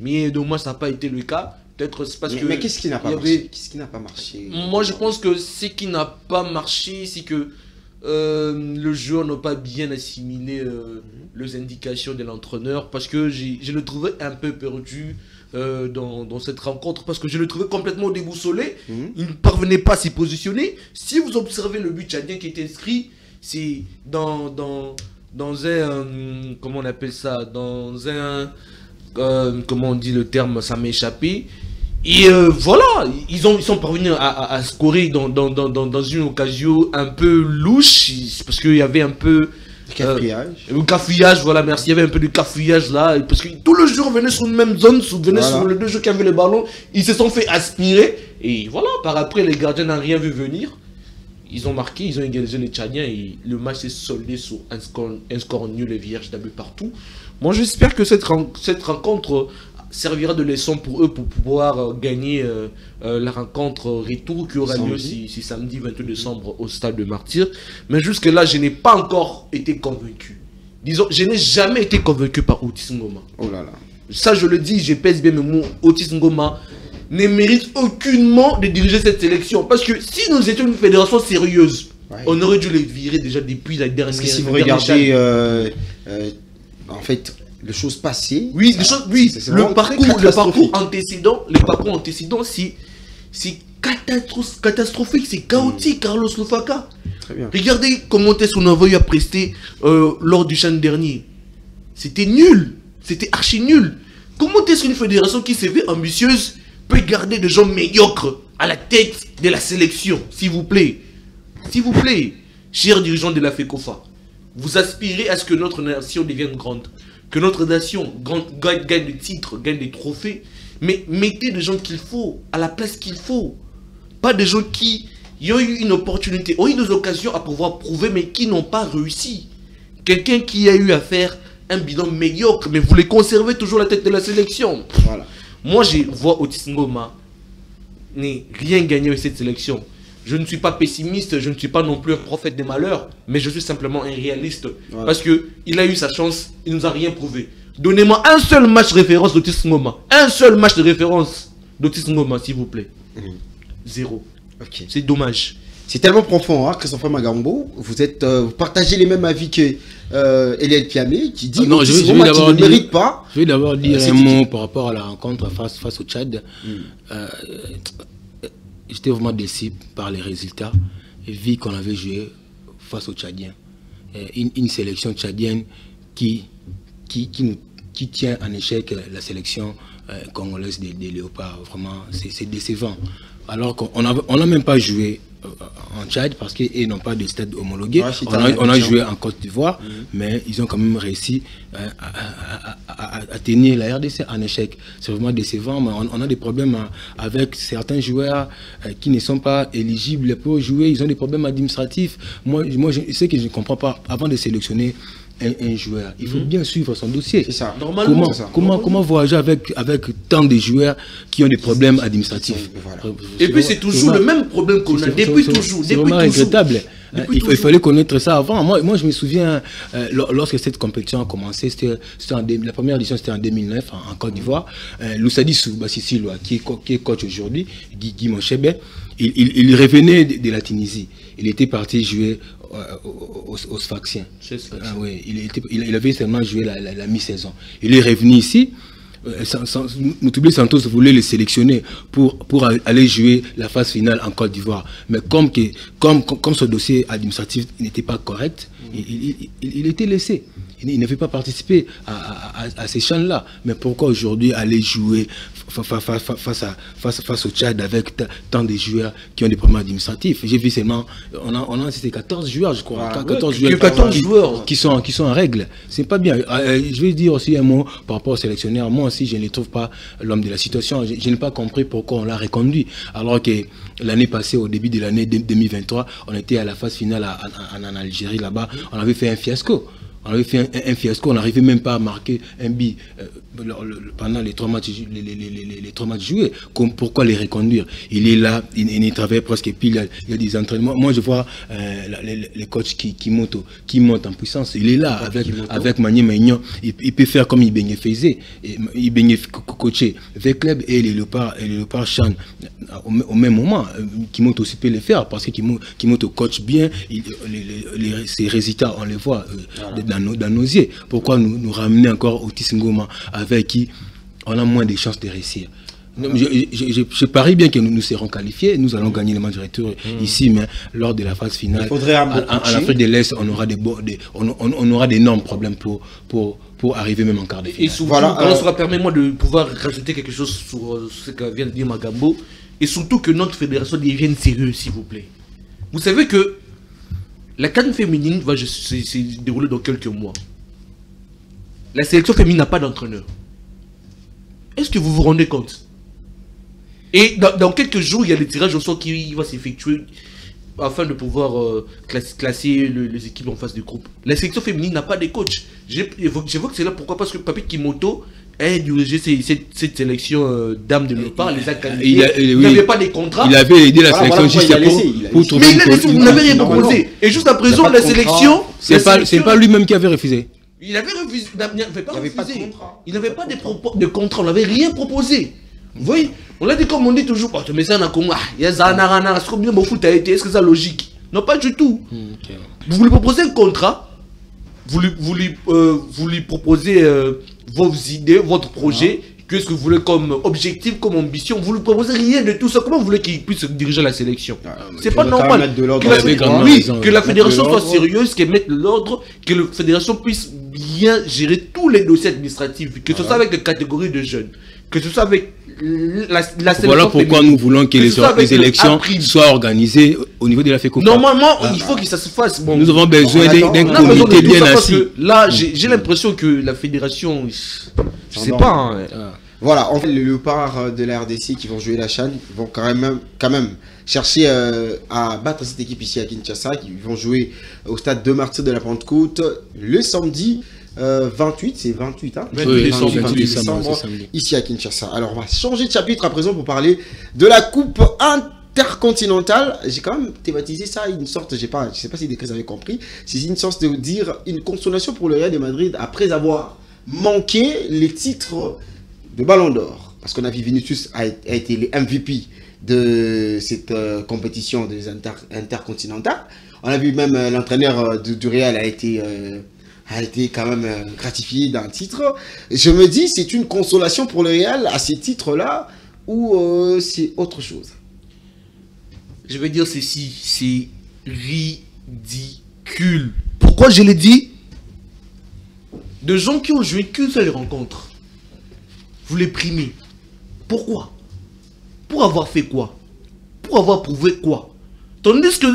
Mais de moi, ça n'a pas été le cas. Peut-être c'est parce que... Mais qu'est-ce qui n'a pas marché? Qu'est-ce qui n'a pas marché? Moi, je pense que ce qui n'a pas marché, c'est que le joueur n'a pas bien assimilé les indications de l'entraîneur. Parce que je le trouvais un peu perdu dans cette rencontre. Parce que je le trouvais complètement déboussolé. Il ne parvenait pas à s'y positionner. Si vous observez le but tchadien qui est inscrit, c'est dans un... comment on appelle ça? Dans un... comment on dit le terme? Ça m'est échappé. Et voilà, ils sont parvenus à scorer dans une occasion un peu louche, parce qu'il y avait un peu... Le cafouillage, voilà, merci. Il y avait un peu de cafouillage là, parce que tous les joueurs venaient sur une même zone, venaient sur les deux joueurs qui avaient le ballon, ils se sont fait aspirer, et voilà, par après, les gardiens n'ont rien vu venir. Ils ont marqué, ils ont égalisé les Tchadiens, et le match s'est soldé sur un score nul et vierge d'abus partout. Moi, j'espère que cette rencontre servira de leçon pour eux pour pouvoir gagner la rencontre retour qui aura lieu si samedi 22 décembre au stade de Martyrs. Mais jusque là, je n'ai pas encore été convaincu. Disons, je n'ai jamais été convaincu par Otis Ngoma. Oh là là. Ça, je le dis, je pèse bien mes mots. Otis Ngoma ne mérite aucunement de diriger cette sélection. Parce que si nous étions une fédération sérieuse, on aurait dû les virer déjà depuis la dernière. Parce que si vous regardez, en fait, les choses passées. Oui, les choses, oui. Le parcours antécédent, c'est catastrophique, c'est chaotique, Carlos Lofaka. Très bien. Regardez comment son envoyé a presté lors du CHAN dernier. C'était nul, c'était archi nul. Comment est-ce qu'une fédération qui se veut ambitieuse peut garder des gens médiocres à la tête de la sélection, s'il vous plaît? S'il vous plaît, chers dirigeants de la FECOFA, vous aspirez à ce que notre nation devienne grande. Que notre nation gagne des titres, gagne des trophées, mais mettez des gens qu'il faut, à la place qu'il faut. Pas des gens qui ont eu une opportunité, ont eu des occasions à pouvoir prouver, mais qui n'ont pas réussi. Quelqu'un qui a eu à faire un bilan médiocre, mais vous les conservez toujours à la tête de la sélection. Voilà. Moi, je vois Otis Ngoma n'est rien gagné avec cette sélection. Je ne suis pas pessimiste, je ne suis pas non plus un prophète des malheurs, mais je suis simplement un réaliste. Ouais. Parce qu'il a eu sa chance, il ne nous a rien prouvé. Donnez-moi un seul match de référence d'Otis Ngoma. Un seul match de référence d'Otis Ngoma, s'il vous plaît. Zéro. Okay. C'est dommage. C'est tellement profond, hein, Christophe Magambo. Vous partagez les mêmes avis que Eliel Piamé, qui dit non, je vais ne mérite pas. Je vais d'abord dire un mot par rapport à la rencontre face au Tchad. J'étais vraiment déçu par les résultats, vu qu'on avait joué face aux Tchadiens. Une sélection tchadienne qui qui tient en échec la sélection congolaise des Léopards. Vraiment, c'est décevant. Alors qu'on n'a même pas joué en Tchad parce qu'ils n'ont pas de stade homologué. Ouais, on a joué en Côte d'Ivoire, mais ils ont quand même réussi à tenir la RDC en échec. C'est vraiment décevant, mais on a des problèmes avec certains joueurs qui ne sont pas éligibles pour jouer. Ils ont des problèmes administratifs. Moi ce que je ne comprends pas, avant de sélectionner un joueur, il faut bien suivre son dossier. C'est ça. Normalement, comment voyager avec tant de joueurs qui ont des problèmes administratifs? Voilà. Et puis c'est toujours le même problème qu'on a depuis toujours. C'est vraiment regrettable. Il fallait connaître ça avant. Moi je me souviens, lorsque cette compétition a commencé, la première édition c'était en 2009 en Côte d'Ivoire. Loussadi Soubassissi, qui est coach aujourd'hui, Guy Monchebe, il revenait de la Tunisie. Il était parti jouer aux Sfaxiens. Oui, il avait seulement joué la mi-saison. Il est revenu ici. Moutoubli Santos voulait le sélectionner pour aller jouer la phase finale en Côte d'Ivoire. Mais comme ce dossier administratif n'était pas correct, il était laissé. Il n'avait pas participé à ces chaînes-là. Mais pourquoi aujourd'hui aller jouer face au Tchad avec tant de joueurs qui ont des problèmes administratifs? J'ai vu seulement, on a cité 14 joueurs, je crois. 14 joueurs qui sont en règle. C'est pas bien. Je vais dire aussi un mot par rapport au sélectionneur. Moi aussi, je ne trouve pas l'homme de la situation. Je n'ai pas compris pourquoi on l'a reconduit. Alors que l'année passée, au début de l'année 2023, on était à la phase finale en Algérie, là-bas. On avait fait un fiasco. On avait fait un fiasco, on n'arrivait même pas à marquer un but pendant les 3 matchs, les 3 matchs joués. Pourquoi les reconduire? Il est là, il travaille presque, et puis il y a des entraînements. Moi je vois les coachs qui montent en puissance. Il est là avec Manier Maignan. Il peut faire comme Ibenge faisait. Ibenge coaché avec club et les Léopards Chan au même moment. Kimoto aussi peut le faire parce que Kimoto coach bien. Ses résultats, on les voit dans nos yeux. Pourquoi nous ramener encore au Tissingoma avec qui on a moins de chances de réussir? Je parie bien que nous serons qualifiés, nous allons gagner le match de retour ici, mais lors de la phase finale, en Afrique de l'Est, on aura d'énormes problèmes pour arriver même en quart de finale. Et souvent, voilà, permettez-moi de pouvoir rajouter quelque chose sur ce que vient de dire Magambo, et surtout que notre fédération devienne sérieuse, s'il vous plaît. Vous savez que la CAN féminine va se dérouler dans quelques mois. La sélection féminine n'a pas d'entraîneur. Est-ce que vous vous rendez compte? Et dans quelques jours, il y a le tirage au sort qui va s'effectuer afin de pouvoir classer les équipes en phase de groupe. La sélection féminine n'a pas de coach. J'évoque cela pourquoi? Parce que Papi Kimoto a dirigé cette sélection dames de Léopard, les a qualifiés. Il n'avait pas de contrat. Il avait aidé la sélection juste pour trouver une coach. Il n'avait rien proposé. Et juste à présent, la sélection... C'est pas lui-même qui avait refusé. Il avait refusé. Il n'avait pas de contrat. On n'avait rien proposé. Vous voyez, on l'a dit comme on dit toujours. Mais ça, est-ce que c'est logique? Non, pas du tout. Vous lui proposez un contrat. Vous lui proposez vos idées, votre projet. Qu'est-ce que vous voulez comme objectif, comme ambition? Vous ne lui proposez rien de tout ça. Comment vous voulez qu'il puisse diriger la sélection? C'est pas normal. Que la fédération soit sérieuse, qu'elle mette l'ordre, que la fédération puisse bien gérer tous les dossiers administratifs, que ce soit avec les catégories de jeunes, que ce soit avec la sélection. Voilà pourquoi nous voulons que les élections soient organisées au niveau de la FECOPA. Normalement, il faut que ça se fasse. Bon, nous avons besoin d'un comité bien assis. Là, j'ai l'impression que la fédération, je sais pas. Voilà, en fait, les Léopards de la RDC qui vont jouer la CHAN vont quand même chercher à battre cette équipe ici à Kinshasa, qui vont jouer au stade de Martyrs de la Pentecôte le samedi 28, c'est 28, hein, 28 décembre, ici à Kinshasa. Alors on va changer de chapitre à présent pour parler de la coupe intercontinentale. J'ai quand même thématisé ça, une sorte, je sais pas si des vous avez compris, c'est une sorte de dire une consolation pour le Real de Madrid après avoir manqué les titres de Ballon d'Or. Parce qu'on a vu Vinicius a été le MVP de cette compétition des intercontinentales. On a vu même l'entraîneur du Real a été quand même gratifié d'un titre. Je me dis, c'est une consolation pour le Real à ces titres-là ou c'est autre chose? Je vais dire ceci, c'est ridicule. Pourquoi je l'ai dit? de gens qui ont joué qu'une seule rencontre. Vous les primez. Pourquoi? Pour avoir fait quoi? Pour avoir prouvé quoi? Tandis que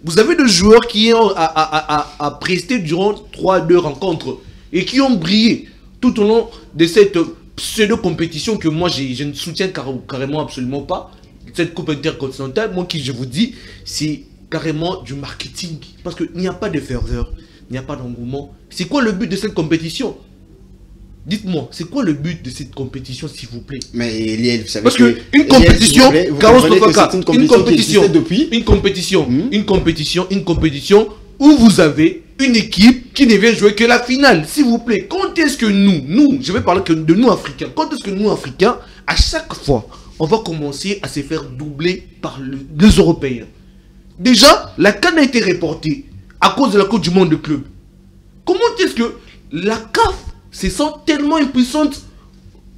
vous avez des joueurs qui ont à prester durant 3-2 rencontres et qui ont brillé tout au long de cette pseudo-compétition que moi je ne soutiens carrément absolument pas. Cette coupe intercontinentale, moi qui je vous dis, c'est carrément du marketing. Parce qu'il n'y a pas de ferveur, il n'y a pas d'engouement. C'est quoi le but de cette compétition? Dites-moi, c'est quoi le but de cette compétition, s'il vous plaît? Mais Eliel, vous savez parce que une compétition, une compétition où vous avez une équipe qui ne vient jouer que la finale, s'il vous plaît. Quand est-ce que nous, je vais parler que de nous Africains, quand est-ce que nous Africains, à chaque fois, on va commencer à se faire doubler par les Européens? Déjà, la CAN a été reportée à cause de la Coupe du Monde de club. Comment est-ce que la CAF se sent tellement impuissante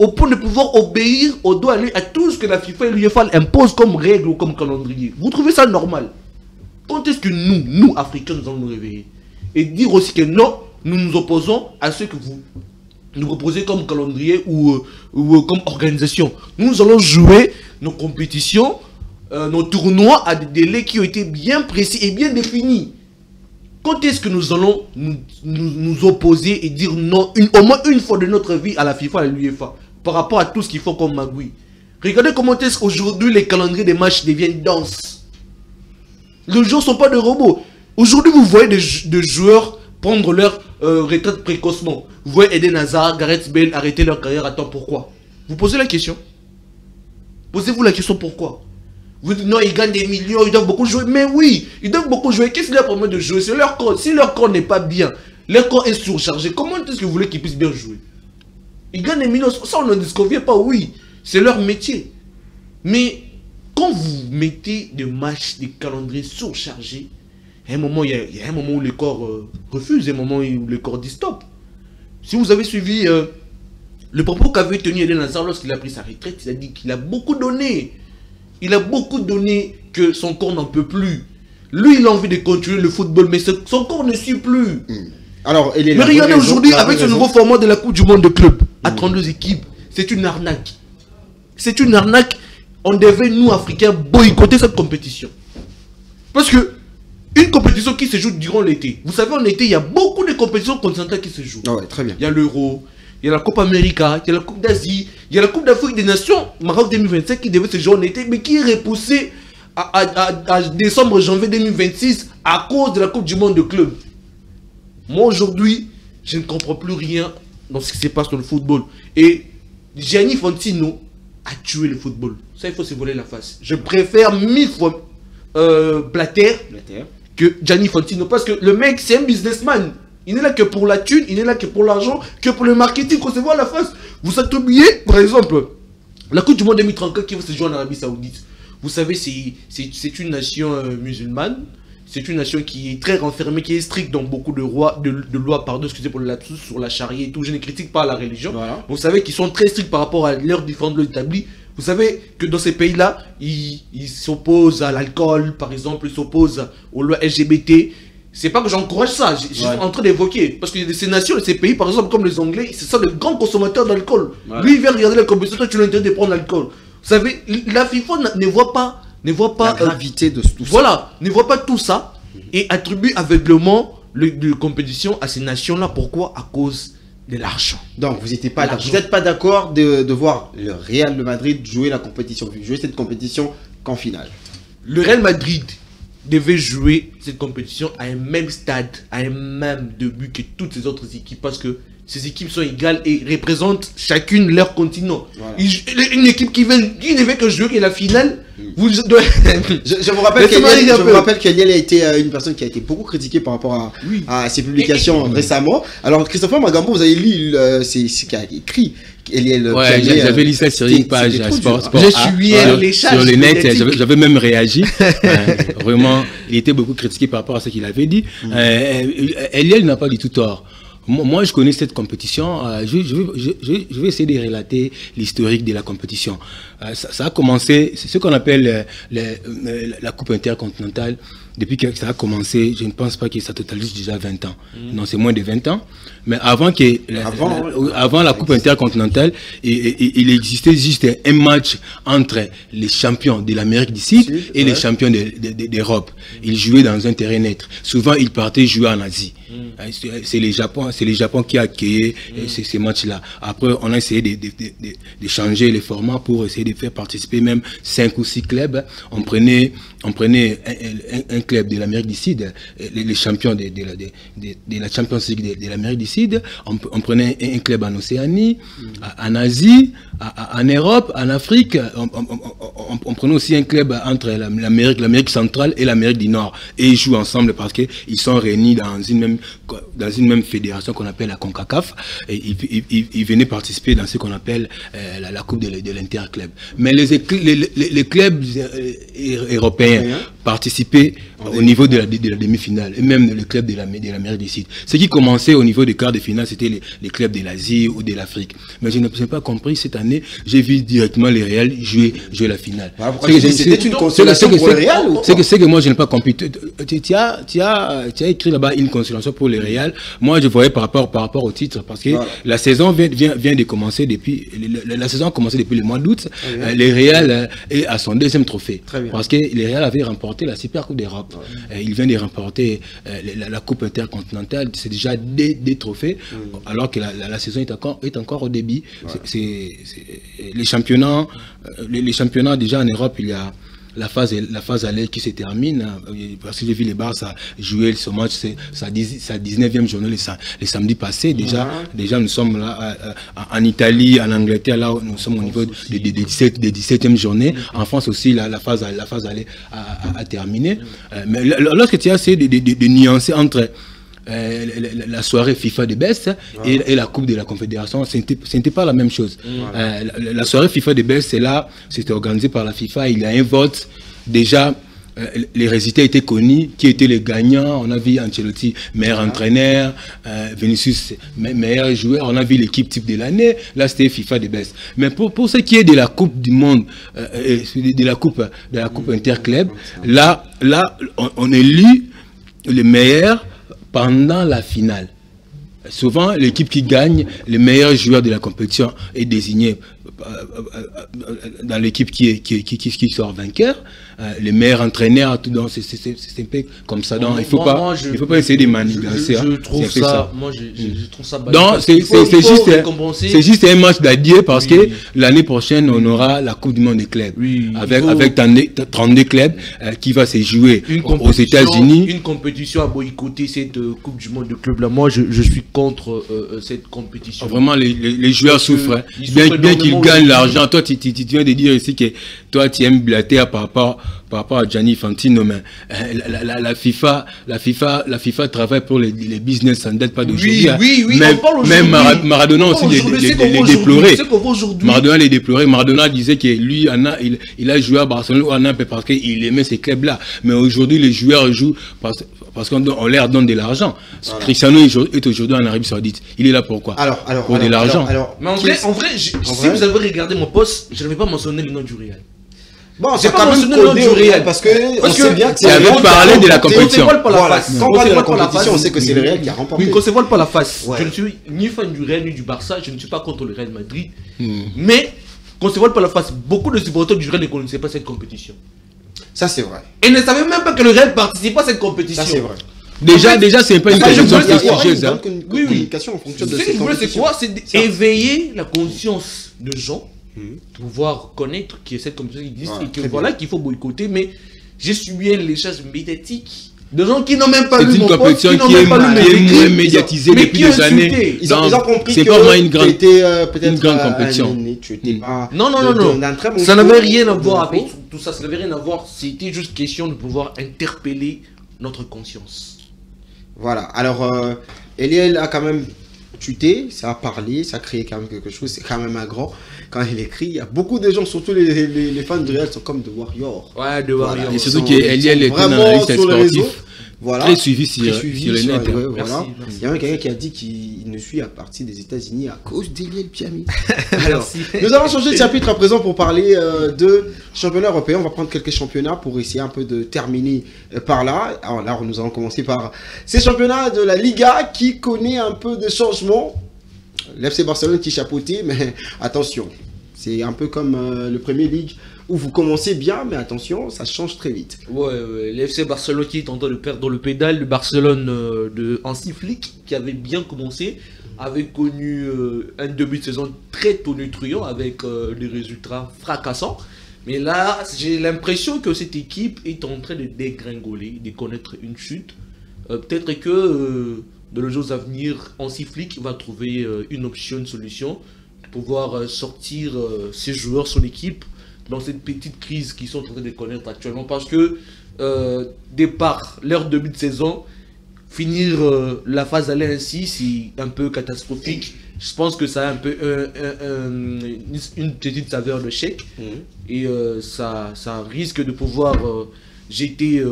au point de pouvoir obéir, on doit aller à tout ce que la FIFA et l'UEFA imposent comme règle ou comme calendrier? Vous trouvez ça normal? Quand est-ce que nous Africains, nous allons nous réveiller et dire aussi que non, nous nous opposons à ce que vous nous proposez comme calendrier ou comme organisation? Nous allons jouer nos compétitions, nos tournois à des délais qui ont été bien précis et bien définis. Quand est-ce que nous allons nous opposer et dire non au moins une fois de notre vie à la FIFA et à l'UEFA par rapport à tout ce qu'il faut comme magouille? Regardez comment est-ce qu'aujourd'hui les calendriers des matchs deviennent denses. Les joueurs ne sont pas des robots. Aujourd'hui, vous voyez des joueurs prendre leur retraite précocement. Vous voyez Eden Hazard, Gareth Bale arrêter leur carrière à temps. Pourquoi? Vous posez la question. Posez-vous la question pourquoi? Vous dites non, ils gagnent des millions, ils doivent beaucoup jouer. Mais oui, ils doivent beaucoup jouer. Qu'est-ce qu'il y a pour eux de jouer? C'est leur corps. Si leur corps n'est pas bien, leur corps est surchargé, comment est-ce que vous voulez qu'ils puissent bien jouer? Ils gagnent des millions. Ça, on ne disconvient pas. Oui, c'est leur métier. Mais quand vous mettez des matchs, des calendriers surchargés, il y a un moment où le corps refuse, il y a un moment où le corps dit stop. Si vous avez suivi le propos qu'avait tenu Eden Hazard lorsqu'il a pris sa retraite, il a dit qu'il a beaucoup donné. Il a beaucoup donné que son corps n'en peut plus. Lui, il a envie de continuer le football, mais son corps ne suit plus. Alors, mais regardez aujourd'hui, avec ce nouveau format de la Coupe du Monde de club, à 32 équipes, c'est une arnaque. C'est une arnaque. On devait, nous, Africains, boycotter cette compétition. Parce que, une compétition qui se joue durant l'été. Vous savez, en été, il y a beaucoup de compétitions continentales qui se jouent. Ah ouais, très bien. Il y a l'Euro, il y a la Coupe América, il y a la Coupe d'Asie, il y a la Coupe d'Afrique des Nations, Maroc 2025, qui devait se jouer en été, mais qui est repoussée à décembre, janvier 2026 à cause de la Coupe du Monde de club. Moi, aujourd'hui, je ne comprends plus rien dans ce qui se passe dans le football. Et Gianni Infantino a tué le football. Ça, il faut se voler la face. Je préfère 1000 fois Blatter que Gianni Infantino, parce que le mec, c'est un businessman. Il n'est là que pour la thune, il n'est là que pour l'argent, que pour le marketing, qu'on se voit à la face. Vous êtes oublié, par exemple, la Coupe du Monde 2034 qui va se jouer en Arabie Saoudite. Vous savez, c'est une nation musulmane. C'est une nation qui est très renfermée, qui est stricte dans beaucoup de lois, pardon, excusez pour le lapsus, sur la charia et tout. Je ne critique pas la religion. Voilà. Vous savez qu'ils sont très stricts par rapport à leurs différentes lois établies. Vous savez que dans ces pays-là, ils s'opposent à l'alcool, par exemple, ils s'opposent aux lois LGBT. C'est pas que j'encourage ça, je suis en train d'évoquer. Parce que ces nations, ces pays, par exemple, comme les Anglais, c'est ça, de grands consommateurs d'alcool. Ouais. Lui, il vient regarder la compétition, toi, tu as l'intérêt de prendre l'alcool. Vous savez, la FIFA ne voit pas la gravité de tout ça. Voilà, ne voit pas tout ça et attribue aveuglement de compétition à ces nations-là. Pourquoi? À cause de l'argent. Donc, vous n'êtes pas d'accord de voir le Real de Madrid jouer cette compétition qu'en finale? Le Real Madrid devait jouer cette compétition à un même stade, à un même début que toutes les autres équipes, parce que ces équipes sont égales et représentent chacune leur continent. Voilà. Une équipe qui ne veut que jouer la finale. Je vous rappelle qu'Eliel a été une personne qui a été beaucoup critiquée par rapport à ses publications récemment. Alors, Christopher Magambo, vous avez lu ce qu'il a écrit. Ouais, j'avais lu ça sur une page Sport. Sur le net, j'avais même réagi. Vraiment, il était beaucoup critiqué par rapport à ce qu'il avait dit. Eliel n'a pas du tout tort. Moi, je connais cette compétition. Je vais essayer de relater l'historique de la compétition. Ça a commencé, c'est ce qu'on appelle la Coupe intercontinentale. depuis que ça a commencé, je ne pense pas que ça totalise déjà 20 ans. Non, c'est moins de 20 ans. Mais avant la Coupe intercontinentale, il existait juste un match entre les champions de l'Amérique du Sud et les champions d'Europe. Ils jouaient dans un terrain neutre. Souvent, ils partaient jouer en Asie. C'est les Japon qui a accueilli ces matchs-là. Après, on a essayé de changer les formats pour essayer de faire participer même 5 ou 6 clubs. On prenait un club de l'Amérique du Sud, les champions de la Champions League de l'Amérique du Sud. On prenait un club en Océanie, en Asie, en Europe, en Afrique. On prenait aussi un club entre l'Amérique centrale et l'Amérique du Nord. Et ils jouent ensemble parce qu'ils sont réunis dans une même fédération qu'on appelle la CONCACAF. Et ils venaient participer dans ce qu'on appelle la Coupe de l'Interclub. Mais les clubs européens participaient au niveau de la demi-finale, et même le club de l'Amérique du Sud. Ce qui commençait au niveau des quarts de finale, c'était les clubs de l'Asie ou de l'Afrique. Mais je n'ai pas compris, cette année, j'ai vu directement les Real jouer la finale. C'était une consolation pour le Real? C'est que moi, je n'ai pas compris. Tu as écrit là-bas une consolation pour le Real. Moi, je voyais par rapport au titre, parce que la saison vient de commencer depuis, la saison a commencé depuis le mois d'août. Le Real est à son 2e trophée. Parce que le Real avait remporté la Super Coupe d'Europe. Il vient de remporter la Coupe intercontinentale. C'est déjà des trophées, alors que la saison est encore au début. Les championnats déjà en Europe, il y a la phase aller qui se termine, parce que j'ai vu les Barça jouer ce match, c'est sa 19e journée le samedi passé. Déjà nous sommes là en Italie, en Angleterre, là nous sommes au niveau des 17e journées. En France aussi, la phase aller a terminé. Mais lorsque tu as essayé de nuancer entre la soirée FIFA de Best et la Coupe de la Confédération, ce n'était pas la même chose. La soirée FIFA de Best, c'était organisé par la FIFA, il y a un vote. Déjà, les résultats étaient connus, qui étaient les gagnants. On a vu Ancelotti, meilleur entraîneur, Vinicius, meilleur joueur. On a vu l'équipe type de l'année. Là, c'était FIFA de Best. Mais pour ce qui est de la Coupe du Monde, de la Coupe Interclub, là, on élit les meilleurs pendant la finale. Souvent, l'équipe qui gagne, le meilleur joueur de la compétition est désigné dans l'équipe qui sort vainqueur. Les meilleurs entraîneurs, tout dans c'est un peu comme ça. Donc, il faut pas essayer de manipuler. Je trouve ça donc c'est juste un match d'adieu parce que l'année prochaine on aura la Coupe du Monde des clubs avec 32 clubs qui va se jouer aux États-Unis. Une compétition à boycotter cette Coupe du Monde de clubs là. Moi, je suis contre cette compétition. Vraiment, les joueurs souffrent. Bien qu'ils gagnent l'argent. Toi, tu viens de dire ici que toi, tu aimes Blatter par rapport à Gianni Infantino, mais la FIFA travaille pour les business sans dette pas d'aujourd'hui. Même Maradona aussi les déplorait. Maradona les déplorait. Maradona disait que lui, il a joué à Barcelone ou à Naples parce qu'il aimait ces clubs-là. Mais aujourd'hui, les joueurs jouent parce qu'on leur donne de l'argent. Voilà. Cristiano est aujourd'hui en Arabie Saoudite. Il est là pourquoi? Pour de l'argent. Mais en vrai, si vous avez regardé mon post, je n'avais pas mentionné le nom du Real. Bon, c'est quand même codé au Real parce que on sait bien que c'est avait parlé de la compétition. Voilà, quand on parle de la compétition, on sait que c'est le Real qui a remporté. Oui, qu'on se voile pas la face. Je ne suis ni fan du Real ni du Barça, je ne suis pas contre le Real Madrid. Mais qu'on se voile pas la face, beaucoup de supporters du Real ne connaissaient pas cette compétition. Ça c'est vrai. Et ne savaient même pas que le Real participait à cette compétition. Ça c'est vrai. Déjà, c'est pas une compétition prestigieuse. Communication en fonction de ce que je voulais, c'est quoi? C'est d'éveiller la conscience de gens, pouvoir connaître qu'il y a cette compétition qui existe et que voilà qu'il faut boycotter. Mais j'ai subi les charges médiatiques de gens qui n'ont même pas lu mon post, qui n'ont même pas lu mes écrits, moins médiatisée depuis des années. Ils ont compris que c'est pas une grande compétition. Non. Ça n'avait rien à voir avec tout ça. Ça n'avait rien à voir. C'était juste question de pouvoir interpeller notre conscience. Voilà, alors Eliel a quand même tuté, ça a parlé, ça a créé quand même quelque chose, c'est quand même un grand. Quand il écrit, il y a beaucoup de gens, surtout les fans du Real, sont comme The Warrior. Ouais, The Warrior. Et surtout qu'Eliel est un analyste sportif. Voilà. Très suivi sur le net. Voilà. Il y a même quelqu'un qui a dit qu'il ne suit à partir des États-Unis à cause d'Eliel Piami. Alors, nous allons changer de chapitre à présent pour parler de championnat européen. On va prendre quelques championnats pour essayer un peu de terminer par là. Alors là, nous allons commencer par ces championnats de la Liga qui connaît un peu de changement. L'FC Barcelone qui chapeautait, mais attention, c'est un peu comme le Premier League où vous commencez bien, mais attention, ça change très vite. Ouais, l'FC Barcelone qui est en train de perdre le pédale, le Barcelone de Hansi Flick qui avait bien commencé, avait connu un début de saison très tonitruant avec des résultats fracassants. Mais là, j'ai l'impression que cette équipe est en train de dégringoler, de connaître une chute. Peut-être que dans les jours à venir, Hansi Flick va trouver une option, une solution pour pouvoir sortir ses joueurs, son équipe, dans cette petite crise qu'ils sont en train de connaître actuellement. Parce que, départ, leur début de saison, finir la phase aller ainsi, c'est un peu catastrophique. Je pense que ça a un peu une petite saveur de chèque. Et ça risque de pouvoir jeter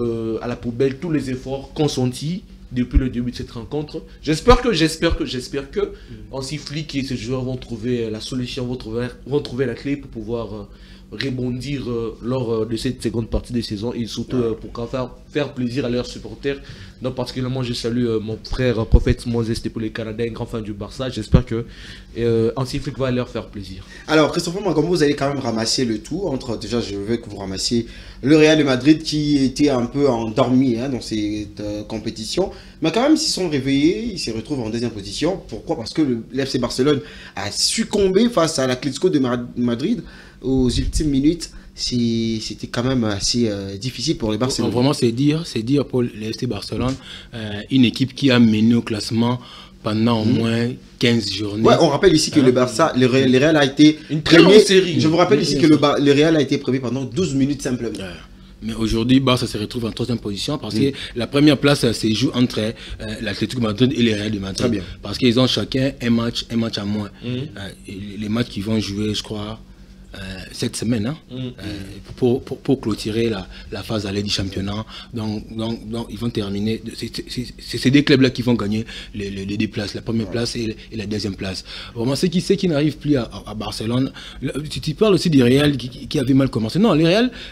à la poubelle tous les efforts consentis depuis le début de cette rencontre. J'espère que Hansi Flick et ses joueurs vont trouver la solution, vont trouver la clé pour pouvoir rebondir lors de cette seconde partie de saison et surtout pour faire plaisir à leurs supporters. Donc particulièrement je salue mon frère Prophète Moses pour les Canadiens, un grand fan du Barça. J'espère que Hansi Flick va leur faire plaisir. Alors Christopher Magambo, vous allez quand même ramasser le tout. Déjà je veux que vous ramassiez le Real de Madrid qui était un peu endormi dans cette compétition. Mais quand même ils se sont réveillés, ils se retrouvent en deuxième position. Pourquoi? Parce que l'FC Barcelone a succombé face à l'Atlético de Madrid aux ultimes minutes. C'était quand même assez difficile pour les Barcelonais. Vraiment, c'est dire pour le FC Barcelone, une équipe qui a mené au classement pendant au moins 15 journées. Ouais, on rappelle ici que le Barça, le Real a été une très longue série. Je vous rappelle ici que le Real a été premier pendant 12 minutes simplement. Mais aujourd'hui, Barça se retrouve en troisième position parce que la première place se joue entre l'Atlético Madrid et le Real de Madrid. Très bien. Parce qu'ils ont chacun un match à moins. Les matchs qu'ils vont jouer, je crois, cette semaine, pour clôturer la phase aller du championnat. Donc ils vont terminer. C'est ces deux clubs-là qui vont gagner les deux places, la première place et la deuxième place. Vraiment, ceux qui n'arrivent plus à Barcelone, tu parles aussi du Real qui avait mal commencé. Non, le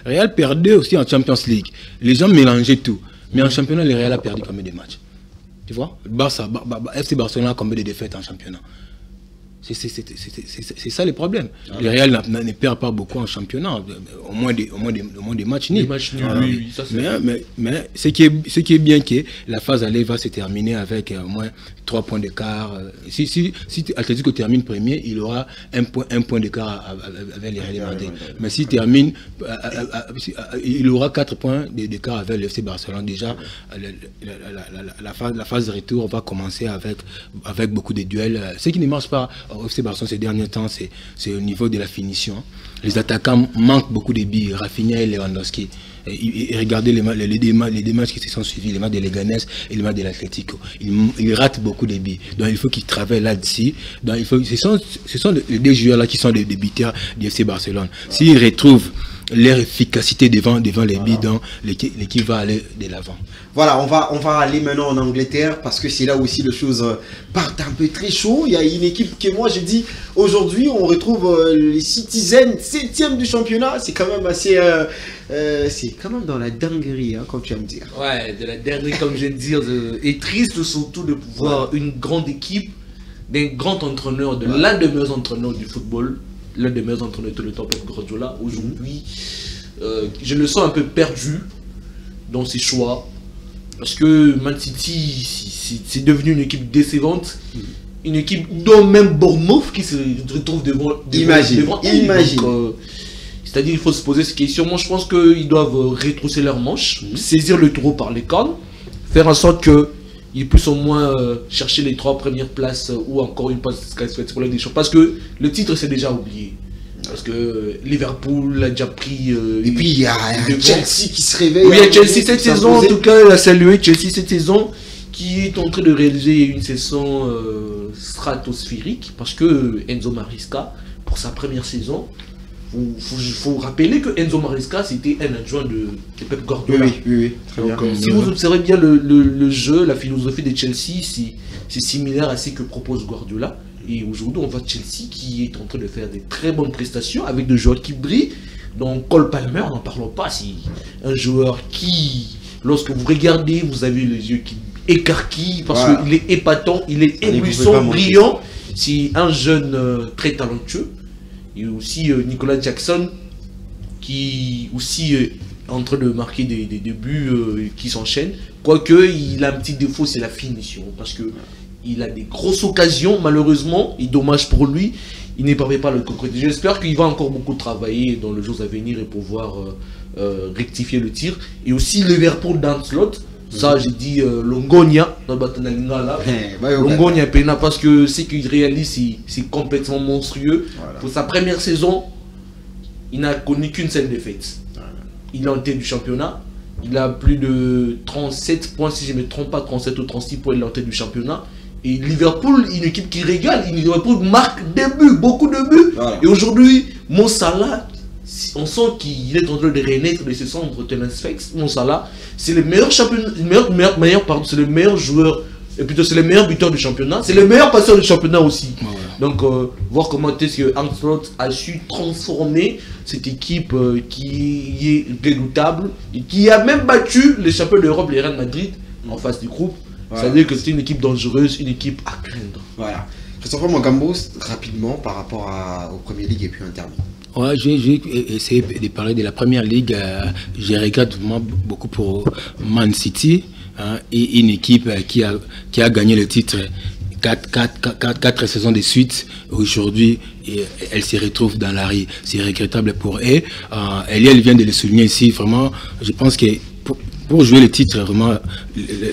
Real perdait aussi en Champions League. Les gens mélangeaient tout. Mais en championnat, le Real a perdu combien de matchs? Tu vois, FC Barcelone a combien de défaites en championnat? C'est ça le problème. Le Real ne perd pas beaucoup en championnat, au moins des matchs nuls. Oui, ça c'est mais ce qui est bien, que la phase aller va se terminer avec au moins 3 points d'écart. Si Atlético termine premier, il aura un point d'écart avec le Real Madrid. Mais s'il termine, il aura 4 points d'écart avec le FC Barcelone. Déjà, la phase de retour va commencer avec beaucoup de duels. Ce qui ne marche pas au FC Barcelone ces derniers temps, c'est au niveau de la finition. Les attaquants manquent beaucoup de billes, Rafinha et Lewandowski. Et regardez les deux matchs qui se sont suivis, les matchs de Leganés et les matchs de l'Atlético. Ils ratent beaucoup de billes. Donc il faut qu'ils travaillent là-dessus. Ce sont les deux joueurs-là qui sont des buteurs du FC Barcelone. S'ils retrouvent leur efficacité devant les billes, l'équipe va aller de l'avant. Voilà, on va aller maintenant en Angleterre parce que c'est là aussi les choses partent un peu très chaud. Il y a une équipe que moi j'ai dit aujourd'hui, on retrouve les Citizens 7e du championnat. C'est quand même assez... c'est quand même dans la dinguerie, comme tu vas me dire. Ouais, de la dinguerie, comme je viens de dire. Et triste surtout de pouvoir une grande équipe, d'un grand entraîneur, de l'un des meilleurs entraîneurs du football, l'un des meilleurs entraîneurs de tout le temps, Pep Guardiola. Aujourd'hui, je le sens un peu perdu dans ses choix. Parce que Man City, c'est devenu une équipe décevante. Une équipe dont même Bournemouth qui se retrouve devant. Imagine. C'est-à-dire qu'il faut se poser ces questions. Moi, je pense qu'ils doivent retrousser leurs manches, saisir le taureau par les cornes, faire en sorte qu'ils puissent au moins chercher les 3 premières places ou encore une place pour la Champions. Parce que le titre, c'est déjà oublié. Parce que Liverpool a déjà pris... et puis il y a Chelsea qui se réveille. Oui, il y a Chelsea cette saison, en tout cas, il a salué Chelsea cette saison, qui est en train de réaliser une saison stratosphérique. Parce que Enzo Maresca, pour sa première saison, faut rappeler que Enzo Maresca, c'était un adjoint de Pep Guardiola. Oui, très donc, bien. Si vous observez bien le jeu, la philosophie de Chelsea, c'est similaire à ce que propose Guardiola. Et aujourd'hui, on voit Chelsea qui est en train de faire des très bonnes prestations avec des joueurs qui brillent. Donc Cole Palmer, n'en parlons pas, c'est un joueur qui, lorsque vous regardez, vous avez les yeux qui écarquillent parce qu'il est épatant, il est éblouissant, brillant. C'est un jeune très talentueux. Il y a aussi Nicolas Jackson qui aussi est en train de marquer des buts qui s'enchaînent. Quoique, il a un petit défaut, c'est la finition. Parce que il a des grosses occasions, malheureusement, et dommage pour lui, il ne parvient pas à le concrétiser. J'espère qu'il va encore beaucoup travailler dans les jours à venir et pouvoir rectifier le tir. Et aussi Liverpool dans le slot. Ça, j'ai dit Longonia dans le Longonia Pena parce que ce qu'il réalise, c'est complètement monstrueux. Voilà. Pour sa première saison, il n'a connu qu'une seule défaite. Voilà. Il est en tête du championnat. Il a plus de 37 points, si je ne me trompe pas, 37 ou 36 points, il est en tête du championnat. Et Liverpool, une équipe qui régale. Liverpool marque des buts, beaucoup de buts. Voilà. Et aujourd'hui, Mo Salah, on sent qu'il est en train de renaître de ses cendres. Mo Salah, c'est le meilleur champion, c'est le meilleur joueur, et plutôt c'est le meilleur buteur du championnat, c'est le meilleur passeur du championnat aussi. Voilà. Donc voir comment est-ce que Ancelotti a su transformer cette équipe qui est redoutable et qui a même battu les champions d'Europe, les Real Madrid, en face du groupe. Voilà. C'est-à-dire que c'est une équipe dangereuse, une équipe à craindre. Voilà. Christopher Magambo, rapidement par rapport aux Premier League et puis on termine. Ouais, j'ai essayé de parler de la Première Ligue. Je regrette vraiment beaucoup pour Man City, hein, et une équipe qui a gagné le titre 4 saisons de suite. Aujourd'hui, elle se retrouve dans la rue. C'est regrettable pour eux. Elle vient de le souligner ici. Vraiment, je pense que pour jouer le titre, vraiment,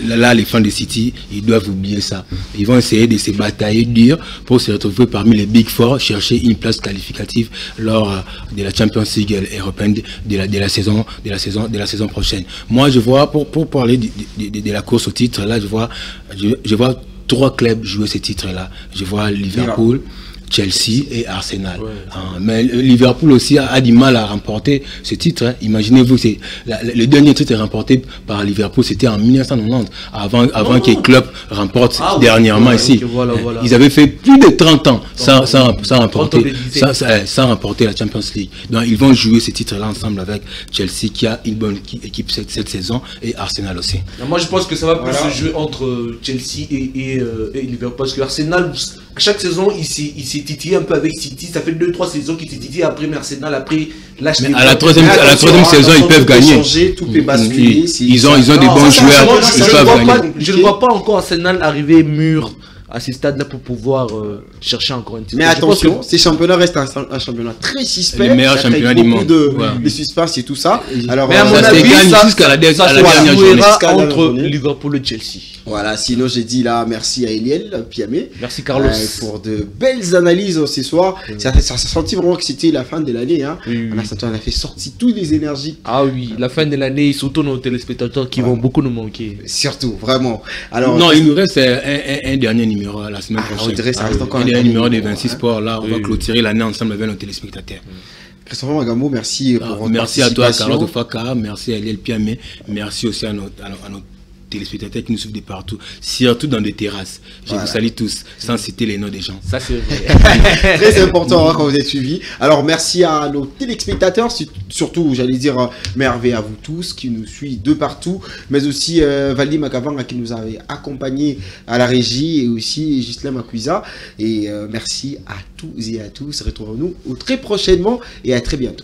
là, les fans de City, ils doivent oublier ça. Ils vont essayer de se batailler dur pour se retrouver parmi les Big Four, chercher une place qualificative lors de la Champions League européenne de la saison prochaine. Moi, je vois, pour parler de la course au titre, là, je vois 3 clubs jouer ce titre-là. Je vois Liverpool, Chelsea et Arsenal. Ouais. Mais Liverpool aussi a du mal à remporter ce titre. Hein. Imaginez-vous, le dernier titre remporté par Liverpool, c'était en 1990, avant que le club remporte dernièrement ici. Okay, voilà. Ils avaient fait plus de 30 ans sans remporter la Champions League. Donc ils vont jouer ce titre-là ensemble avec Chelsea qui a une bonne équipe cette saison et Arsenal aussi. Non, moi je pense que ça va plus se jouer entre Chelsea et Liverpool parce que Arsenal, à chaque saison, il s'est titillé un peu avec City. Ça fait 2-3 saisons qu'il s'est titillé après Arsenal, après lâche. Mais à la troisième saison, ils peuvent gagner. Tout peut basculer. Ils ont des bons joueurs. Je ne vois pas encore Arsenal arriver mûr à ces stades-là pour pouvoir chercher encore un titre. Mais attention, ces championnats restent un championnat très suspect. Le meilleur championnat du monde. De suspense et tout ça. Alors, mais à mon avis, ça se jouera entre Liverpool et Chelsea. Voilà, sinon j'ai dit là, merci à Eliel Piamé. Merci Carlos. Pour de belles analyses ce soir. Ça sentit vraiment que c'était la fin de l'année. Hein. On a fait sortir toutes les énergies. Ah oui, la fin de l'année, surtout nos téléspectateurs qui vont beaucoup nous manquer. Surtout, vraiment. Alors, non, il nous reste un dernier numéro la semaine prochaine. On dirait ça reste encore un dernier numéro des 26 sports. Là, on va clôturer l'année ensemble avec nos téléspectateurs. Christopher Magambo, merci pour votre merci à toi, Carlos Faka, merci à Eliel Piamé, merci aussi à nos téléspectateurs qui nous suivent de partout, surtout dans des terrasses. Je vous salue tous, sans citer les noms des gens. Ça, c'est vrai. Très important quand vous êtes suivis. Alors, merci à nos téléspectateurs, surtout, j'allais dire, merveille à vous tous qui nous suivent de partout, mais aussi Valdi Makavanga qui nous avait accompagnés à la régie et aussi Gislain Makuiza. Et merci à tous et à tous. Retrouvons-nous très prochainement et à très bientôt.